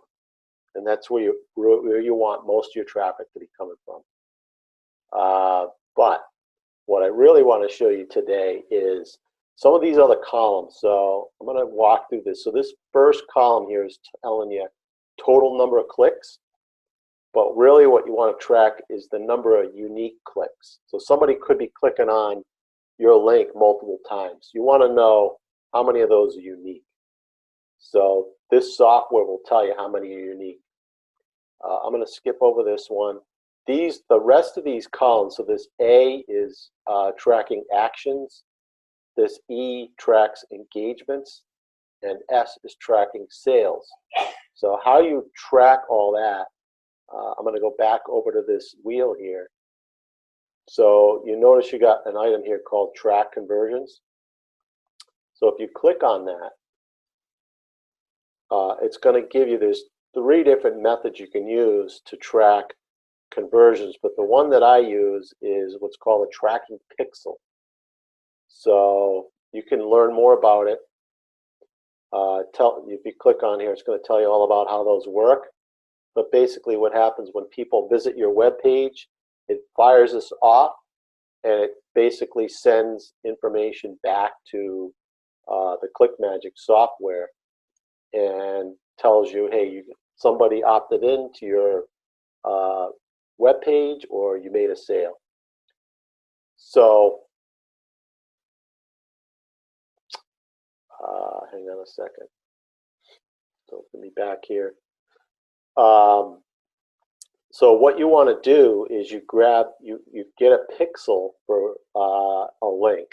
[SPEAKER 4] And that's where you want most of your traffic to be coming from. But what I really want to show you today is some of these other columns. So I'm going to walk through this. So this first column here is telling you total number of clicks. But really what you want to track is the number of unique clicks. So somebody could be clicking on your link multiple times. You want to know how many of those are unique. So this software will tell you how many are unique. I'm going to skip over this one. The rest of these columns, so this A is tracking actions, this E tracks engagements, and S is tracking sales. So how you track all that, I'm going to go back over to this wheel here. So you notice you got an item here called track conversions. So if you click on that, it's going to give you, there's 3 different methods you can use to track conversions, but the one that I use is what's called a tracking pixel. So you can learn more about it. If you click on here, it's going to tell you all about how those work. But basically what happens when people visit your web page, it fires this off and it basically sends information back to the ClickMagick software and tells you, hey, somebody opted into your web page or you made a sale. So hang on a second. So let me back here. So what you want to do is you get a pixel for a link.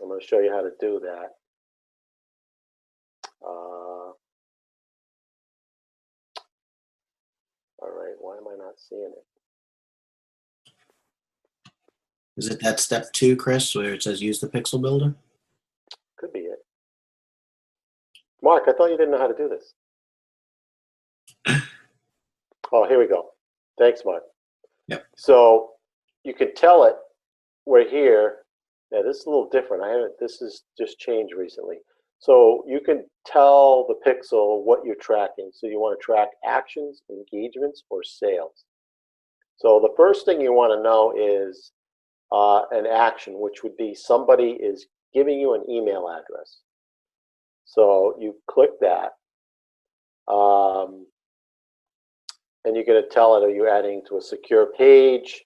[SPEAKER 4] I'm going to show you how to do that. All right, why am I not seeing it?
[SPEAKER 1] Is it that step 2, Chris, where it says use the pixel builder?
[SPEAKER 4] Could be it. Mark, I thought you didn't know how to do this. Oh, here we go. Thanks, Mark.
[SPEAKER 1] Yep.
[SPEAKER 4] So you can tell it, we're here. Yeah, this is a little different. This is just changed recently. So you can tell the pixel what you're tracking. So you want to track actions, engagements, or sales. So the first thing you want to know is an action, which would be somebody is giving you an email address. So you click that, and you're going to tell it, are you adding to a secure page?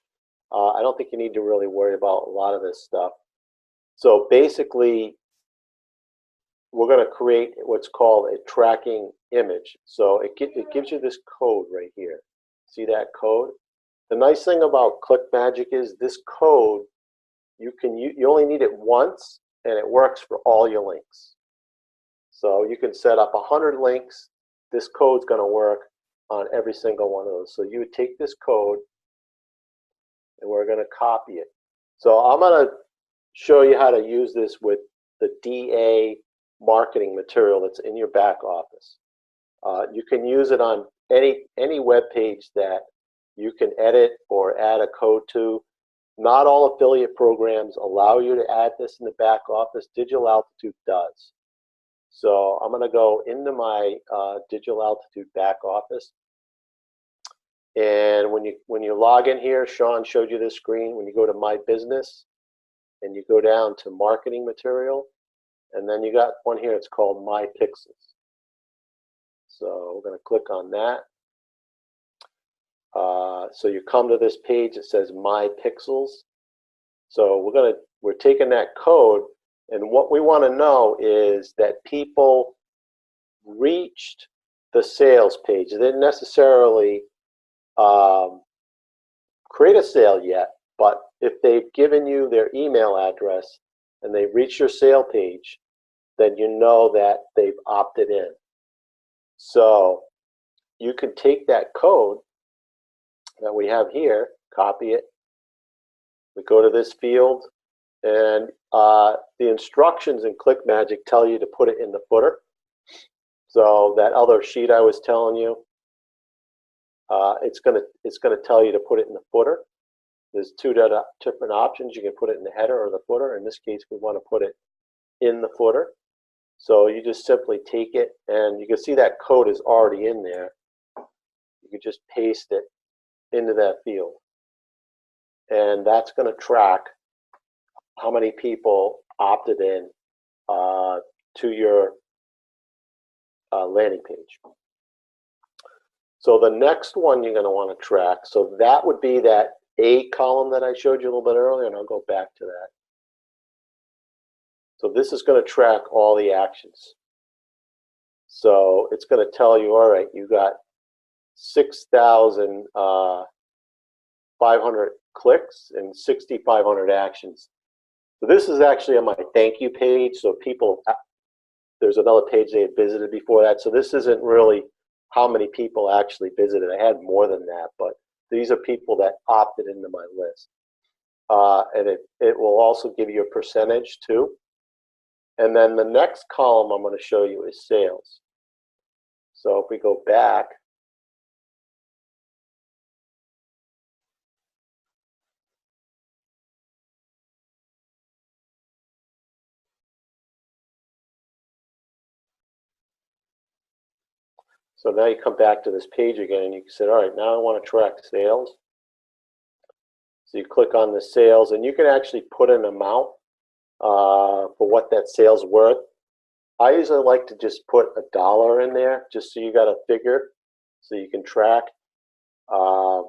[SPEAKER 4] I don't think you need to really worry about a lot of this stuff. So basically, we're going to create what's called a tracking image. So it gives you this code right here. See that code? The nice thing about ClickMagick is this code, you only need it once, and it works for all your links. So you can set up 100 links. This code's going to work on every single one of those. So you would take this code, and we're going to copy it. So I'm going to show you how to use this with the DA marketing material that's in your back office. You can use it on any web page that you can edit or add a code to. Not all affiliate programs allow you to add this in the back office. Digital Altitude does. So I'm going to go into my Digital Altitude back office. And when you log in here, Sean showed you this screen. When you go to My Business and you go down to Marketing Material, and then you got one here, it's called My Pixels. So we're going to click on that. So you come to this page that says My Pixels. So we're taking that code, and what we want to know is that people reached the sales page. They didn't necessarily create a sale yet, but if they've given you their email address and they reach your sale page, then you know that they've opted in. So you can take that code that we have here, copy it. We go to this field, and the instructions in ClickMagick tell you to put it in the footer. So that other sheet I was telling you, it's gonna tell you to put it in the footer. There's two different options. You can put it in the header or the footer. In this case, we want to put it in the footer. So you just simply take it, and you can see that code is already in there. You can just paste it into that field. And that's going to track how many people opted in to your landing page. So the next one you're going to want to track, so that would be that A column that I showed you a little bit earlier, and I'll go back to that. So this is going to track all the actions. So it's going to tell you, all right, you got 6,500 clicks and 6,500 actions. So this is actually on my thank you page. So people, there's another page they had visited before that. So this isn't really how many people actually visited. I had more than that, but these are people that opted into my list. And it will also give you a percentage too. And then the next column I'm going to show you is sales. So if we go back, so now you come back to this page again, and you can say, all right, now I want to track sales. So you click on the sales, and you can actually put an amount for what that sales worth. I usually like to just put $1 in there, just so you got a figure, so you can track. And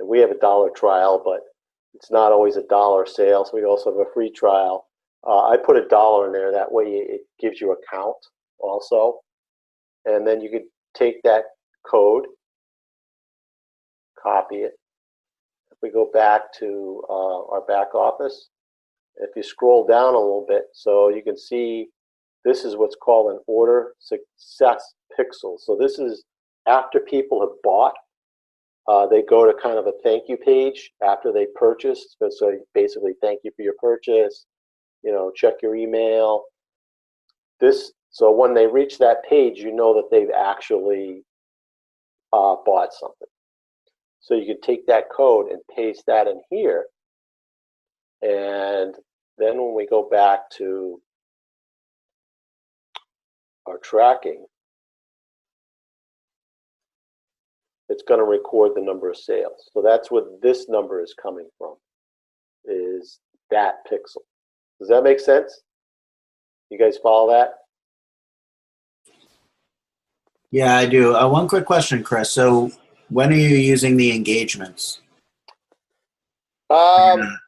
[SPEAKER 4] we have a $1 trial, but it's not always $1 sale, so we also have a free trial. I put $1 in there, that way it gives you a count also. And then you could take that code, copy it. If we go back to our back office, if you scroll down a little bit, so you can see this is what's called an order success pixel. So this is after people have bought, they go to kind of a thank you page after they purchased. So basically, thank you for your purchase, you know, check your email. So when they reach that page, you know that they've actually bought something. So you can take that code and paste that in here. And then when we go back to our tracking, it's going to record the number of sales. So that's what this number is coming from, is that pixel. Does that make sense? You guys follow that?
[SPEAKER 1] Yeah, I do. One quick question, Chris. So when are you using the engagements?
[SPEAKER 4] I'm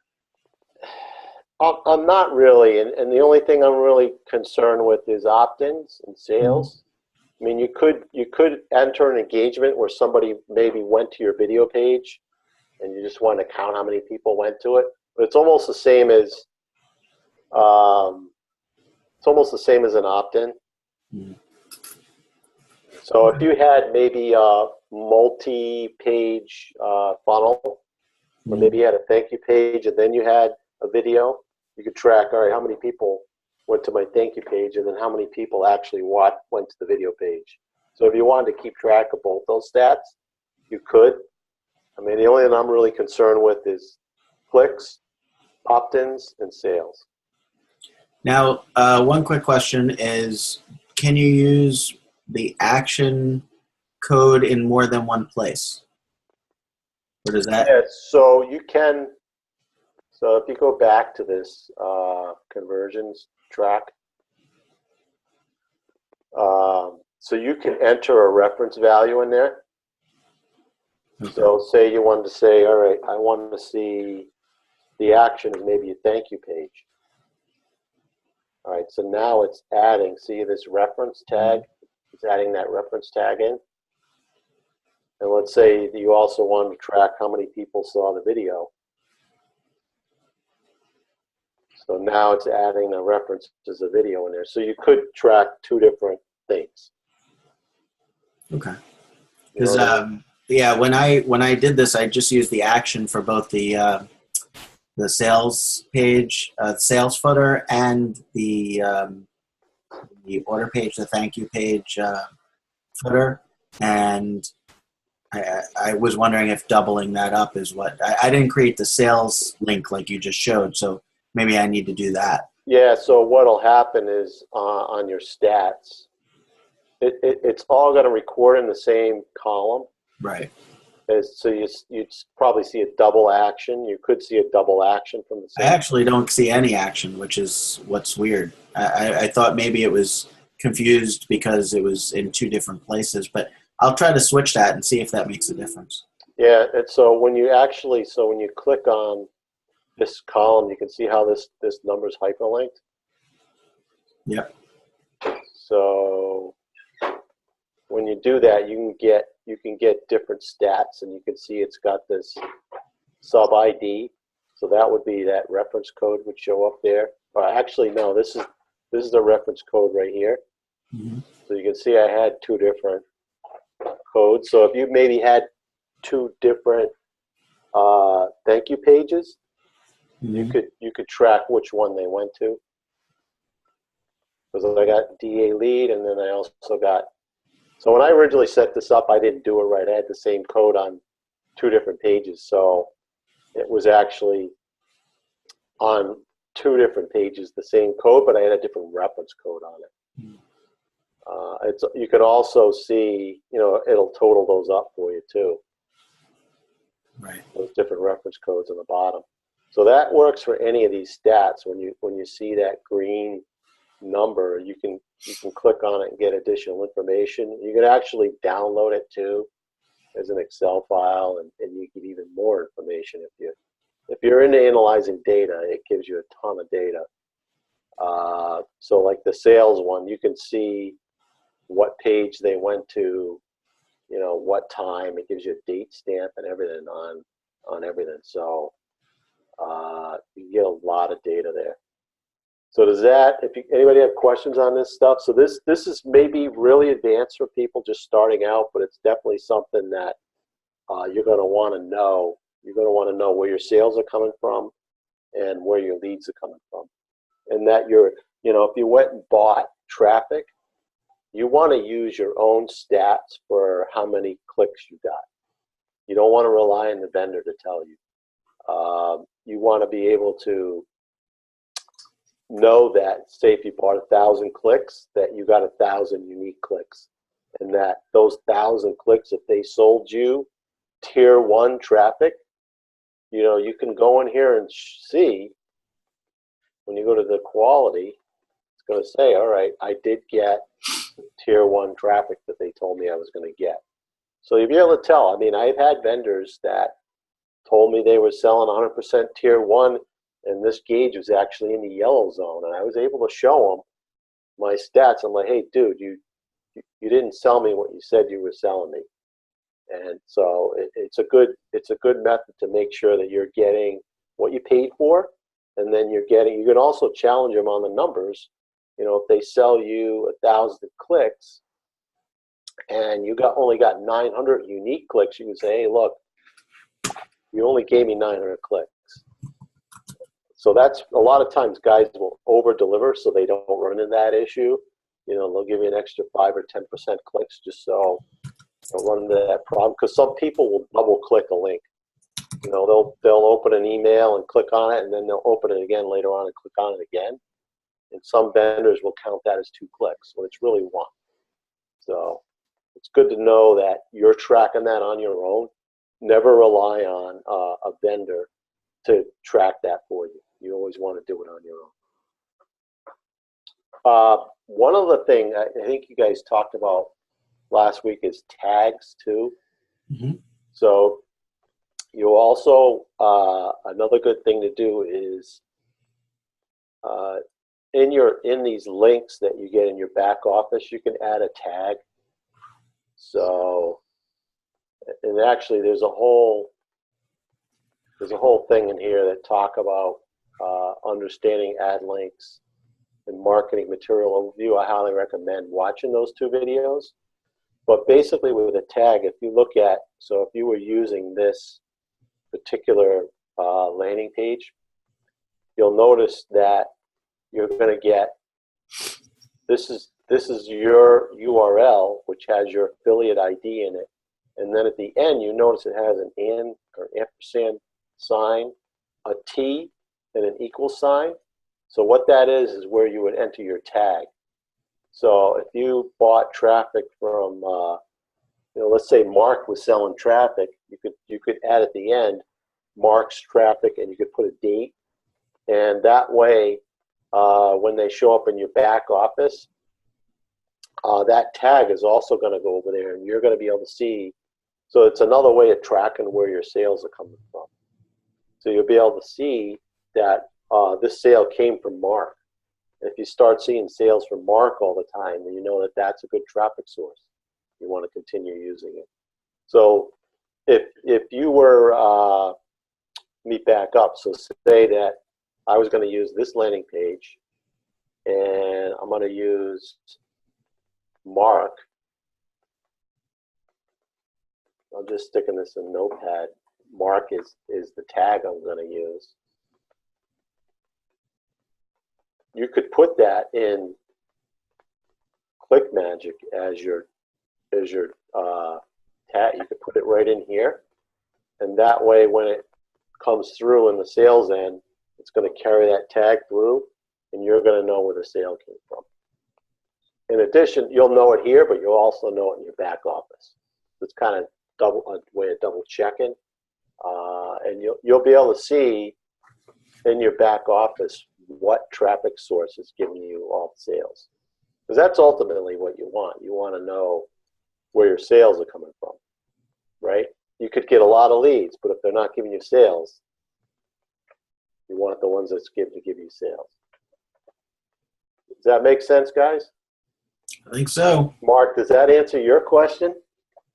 [SPEAKER 4] not really, and the only thing I'm really concerned with is opt-ins and sales. I mean, you could enter an engagement where somebody maybe went to your video page, and you just want to count how many people went to it. But it's almost the same as an opt-in. So if you had maybe a multi-page funnel, or maybe you had a thank you page and then you had a video, you could track, all right, how many people went to my thank you page and then how many people actually went to the video page. So if you wanted to keep track of both those stats, you could. I mean, the only thing I'm really concerned with is clicks, opt-ins, and sales.
[SPEAKER 1] Now, one quick question is, can you use the action code in more than one place? Or does that?
[SPEAKER 4] Yeah, so you can. So if you go back to this conversions track, so you can enter a reference value in there. Okay. So say you wanted to say, all right, I want to see the action of maybe a thank you page. All right, so now it's adding, see this reference tag? It's adding that reference tag in. And let's say you also want to track how many people saw the video. So now it's adding the reference as a video in there. So you could track two different things.
[SPEAKER 1] Okay. Because yeah, when I did this, I just used the action for both the sales page, sales footer, and the order page, the thank you page footer, and I was wondering if doubling that up is what I didn't create the sales link like you just showed, so maybe I need to do that.
[SPEAKER 4] Yeah, so what'll happen is on your stats, it's all going to record in the same column.
[SPEAKER 1] Right.
[SPEAKER 4] So you'd probably see a double action. You could see a double action from the same.
[SPEAKER 1] I actually don't see any action, which is what's weird. I thought maybe it was confused because it was in two different places, but I'll try to switch that and see if that makes a difference.
[SPEAKER 4] Yeah, and so when you click on this column, you can see how this number is hyperlinked.
[SPEAKER 1] Yep.
[SPEAKER 4] So when you do that, you can get different stats, and you can see it's got this sub ID. So that would be that reference code would show up there. Or actually, no, this is the reference code right here.
[SPEAKER 1] Mm-hmm.
[SPEAKER 4] So you can see I had two different codes. So if you maybe had two different thank you pages,
[SPEAKER 1] Mm-hmm.
[SPEAKER 4] you could track which one they went to. Because I got DA lead, and then I also got. So when I originally set this up, I didn't do it right. I had the same code on two different pages, so it was actually on two different pages the same code, but I had a different reference code on it. Mm-hmm. You can also see, it'll total those up for you too.
[SPEAKER 1] Right.
[SPEAKER 4] Those different reference codes on the bottom. So that works for any of these stats. When you see that green number, you can click on it and get additional information. You can actually download it too as an Excel file, and you get even more information if you're into analyzing data. It gives you a ton of data. So like the sales one, you can see what page they went to, what time. It gives you a date stamp and everything on everything. So you get a lot of data there. So does that, anybody have questions on this stuff? So this is maybe really advanced for people just starting out, but it's definitely something that you're going to want to know. You're going to want to know where your sales are coming from and where your leads are coming from. And that if you went and bought traffic, you want to use your own stats for how many clicks you got. You don't want to rely on the vendor to tell you. You want to be able to know that, say, if you bought 1,000 clicks, that you got 1,000 unique clicks, and that those 1,000 clicks, if they sold you tier 1 traffic, you can go in here and see when you go to the quality, it's going to say, all right, I did get tier 1 traffic that they told me I was going to get. So you'll be able to tell. I mean, I've had vendors that told me they were selling 100% tier 1, and this gauge was actually in the yellow zone, and I was able to show them my stats. I'm like, hey, dude, you didn't sell me what you said you were selling me. And so it's a good method to make sure that you're getting what you paid for, and then you can also challenge them on the numbers. If they sell you 1,000 clicks and you only got 900 unique clicks, you can say, hey, look, you only gave me 900 clicks. So that's a lot of times guys will over deliver so they don't run into that issue. They'll give you an extra 5 or 10% clicks just so don't run into that problem, because some people will double click a link. They'll open an email and click on it, and then they'll open it again later on and click on it again. And some vendors will count that as 2 clicks when it's really 1. So it's good to know that you're tracking that on your own. Never rely on a vendor to track that for you. You always want to do it on your own. One other thing I think you guys talked about last week is tags too.
[SPEAKER 1] Mm-hmm.
[SPEAKER 4] So you also, another good thing to do is in these links that you get in your back office, you can add a tag. So, and actually there's a whole thing in here that talk about understanding ad links and marketing material overview. I highly recommend watching those 2 videos. But basically with a tag, if you look at, so if you were using this particular landing page, you'll notice that you're going to get, this is your URL, which has your affiliate ID in it. And then at the end, you notice it has an and or ampersand sign, a T, and an equal sign. So what that is where you would enter your tag. So if you bought traffic from, let's say Mark was selling traffic, you could add at the end Mark's traffic, and you could put a date. And that way, when they show up in your back office, that tag is also going to go over there, and you're going to be able to see. So it's another way of tracking where your sales are coming from. So you'll be able to see that this sale came from Mark. And if you start seeing sales from Mark all the time, then you know that that's a good traffic source. You want to continue using it. So if you were, let me back up. So say that I was going to use this landing page, and I'm going to use Mark. I'm just sticking this in Notepad. Mark is the tag I'm going to use. You could put that in ClickMagick as your tag. You could put it right in here, and that way when it comes through in the sales end, it's going to carry that tag through, and you're going to know where the sale came from. In addition, you'll know it here, but you'll also know it in your back office. It's kind of a way of double checking, and you'll be able to see in your back office what traffic source is giving you all the sales, because that's ultimately what you want. You want to know where your sales are coming from, right? You could get a lot of leads, but if they're not giving you sales, you want the ones that's give you sales. Does that make sense, guys?
[SPEAKER 1] I think so.
[SPEAKER 4] Mark, does that answer your question?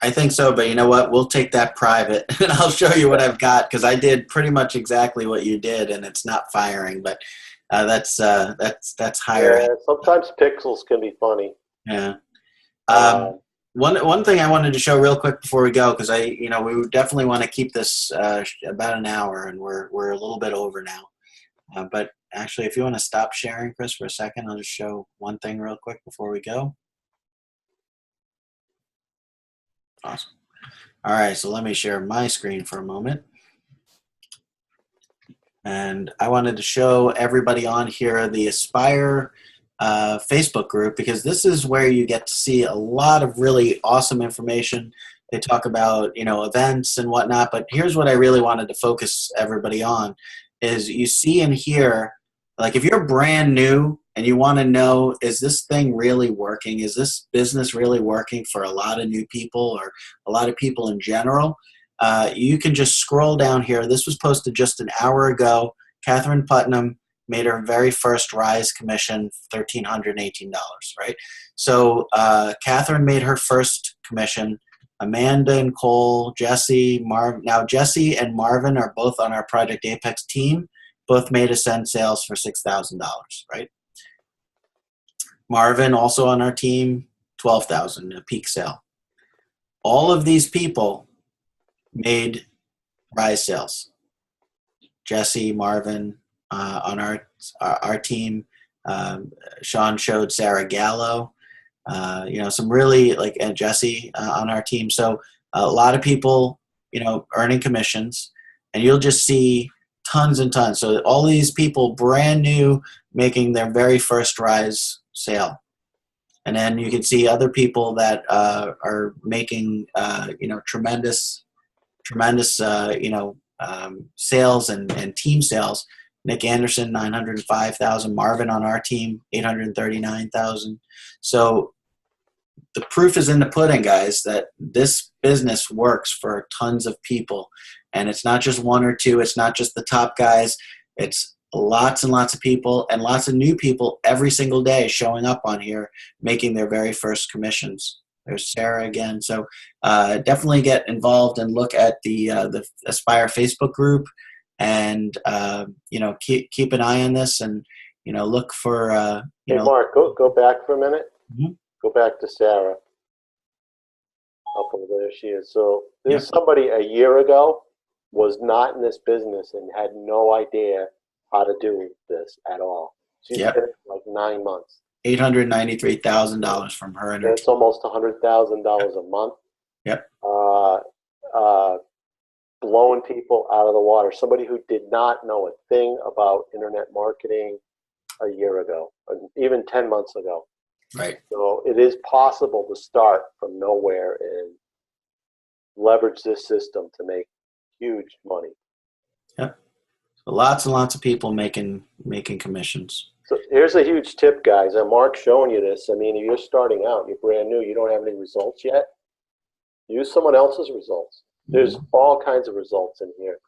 [SPEAKER 1] I think so, but you know what? We'll take that private, and I'll show you what I've got, because I did pretty much exactly what you did, and it's not firing, but that's higher.
[SPEAKER 4] Yeah, sometimes pixels can be funny.
[SPEAKER 1] Yeah. One thing I wanted to show real quick before we go, because we definitely want to keep this about an hour, and we're a little bit over now. But actually, if you want to stop sharing, Chris, for a second, I'll just show one thing real quick before we go. Awesome. All right, so let me share my screen for a moment. And I wanted to show everybody on here the Aspire Facebook group, because this is where you get to see a lot of really awesome information. They talk about, events and whatnot, but here's what I really wanted to focus everybody on is you see in here, like if you're brand new and you want to know, is this thing really working? Is this business really working for a lot of new people or a lot of people in general? You can just scroll down here. This was posted just an hour ago. Catherine Putnam made her very first Rise commission, $1,318, right? So Catherine made her first commission. Amanda and Cole, Jesse, Marvin. Now Jesse and Marvin are both on our Project Apex team. Both made Ascend sales for $6,000, right? Marvin, also on our team, $12,000, a peak sale. All of these people made Rise sales. Jesse, Marvin, on our team. Sean showed Sarah Gallo. Some really and Jesse on our team. So a lot of people, earning commissions, and you'll just see tons and tons. So all these people brand new making their very first Rise sale. And then you can see other people that are making, tremendous, sales and team sales. Nick Anderson, $905,000. Marvin on our team, $839,000. So the proof is in the pudding, guys, that this business works for tons of people. And it's not just one or two. It's not just the top guys. It's lots and lots of people and lots of new people every single day showing up on here, making their very first commissions. There's Sarah again. So definitely get involved and look at the Aspire Facebook group, and keep an eye on this, and look for.
[SPEAKER 4] Hey, Mark, go back for a minute.
[SPEAKER 1] Mm-hmm.
[SPEAKER 4] Go back to Sarah. Oh, there she is. So there's somebody a year ago was not in this business and had no idea how to do this at all. She's been in like 9 months.
[SPEAKER 1] $893,000 from her and her
[SPEAKER 4] That's
[SPEAKER 1] team.
[SPEAKER 4] almost $100,000 a month.
[SPEAKER 1] Yep.
[SPEAKER 4] Blowing people out of the water. Somebody who did not know a thing about internet marketing a year ago, even 10 months ago.
[SPEAKER 1] Right. So
[SPEAKER 4] it is possible to start from nowhere and leverage this system to make huge money.
[SPEAKER 1] Yep. So lots and lots of people making commissions.
[SPEAKER 4] So here's a huge tip, guys. And Mark's showing you this. I mean, if you're starting out, you're brand new, you don't have any results yet, use someone else's results. There's all kinds of results in here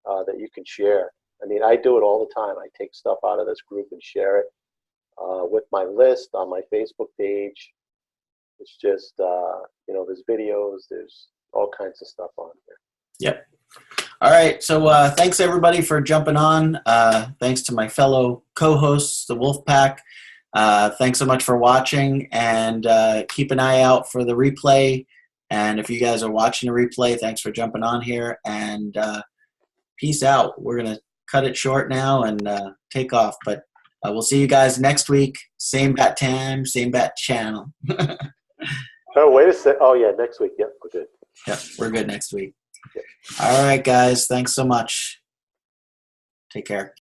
[SPEAKER 4] that you can share. I mean, I do it all the time. I take stuff out of this group and share it with my list on my Facebook page. It's just, there's videos, there's all kinds of stuff on here.
[SPEAKER 1] Yep. All right. So thanks, everybody, for jumping on. Thanks to my fellow co-hosts, the Wolfpack. Thanks so much for watching, and keep an eye out for the replay. And if you guys are watching the replay, thanks for jumping on here, and peace out. We're going to cut it short now and take off, but we'll see you guys next week. Same bat time, same bat channel.
[SPEAKER 4] Oh, wait a sec. Oh, yeah, next week. Yep, we're good.
[SPEAKER 1] Yep, we're good next week. Yep. All right, guys. Thanks so much. Take care.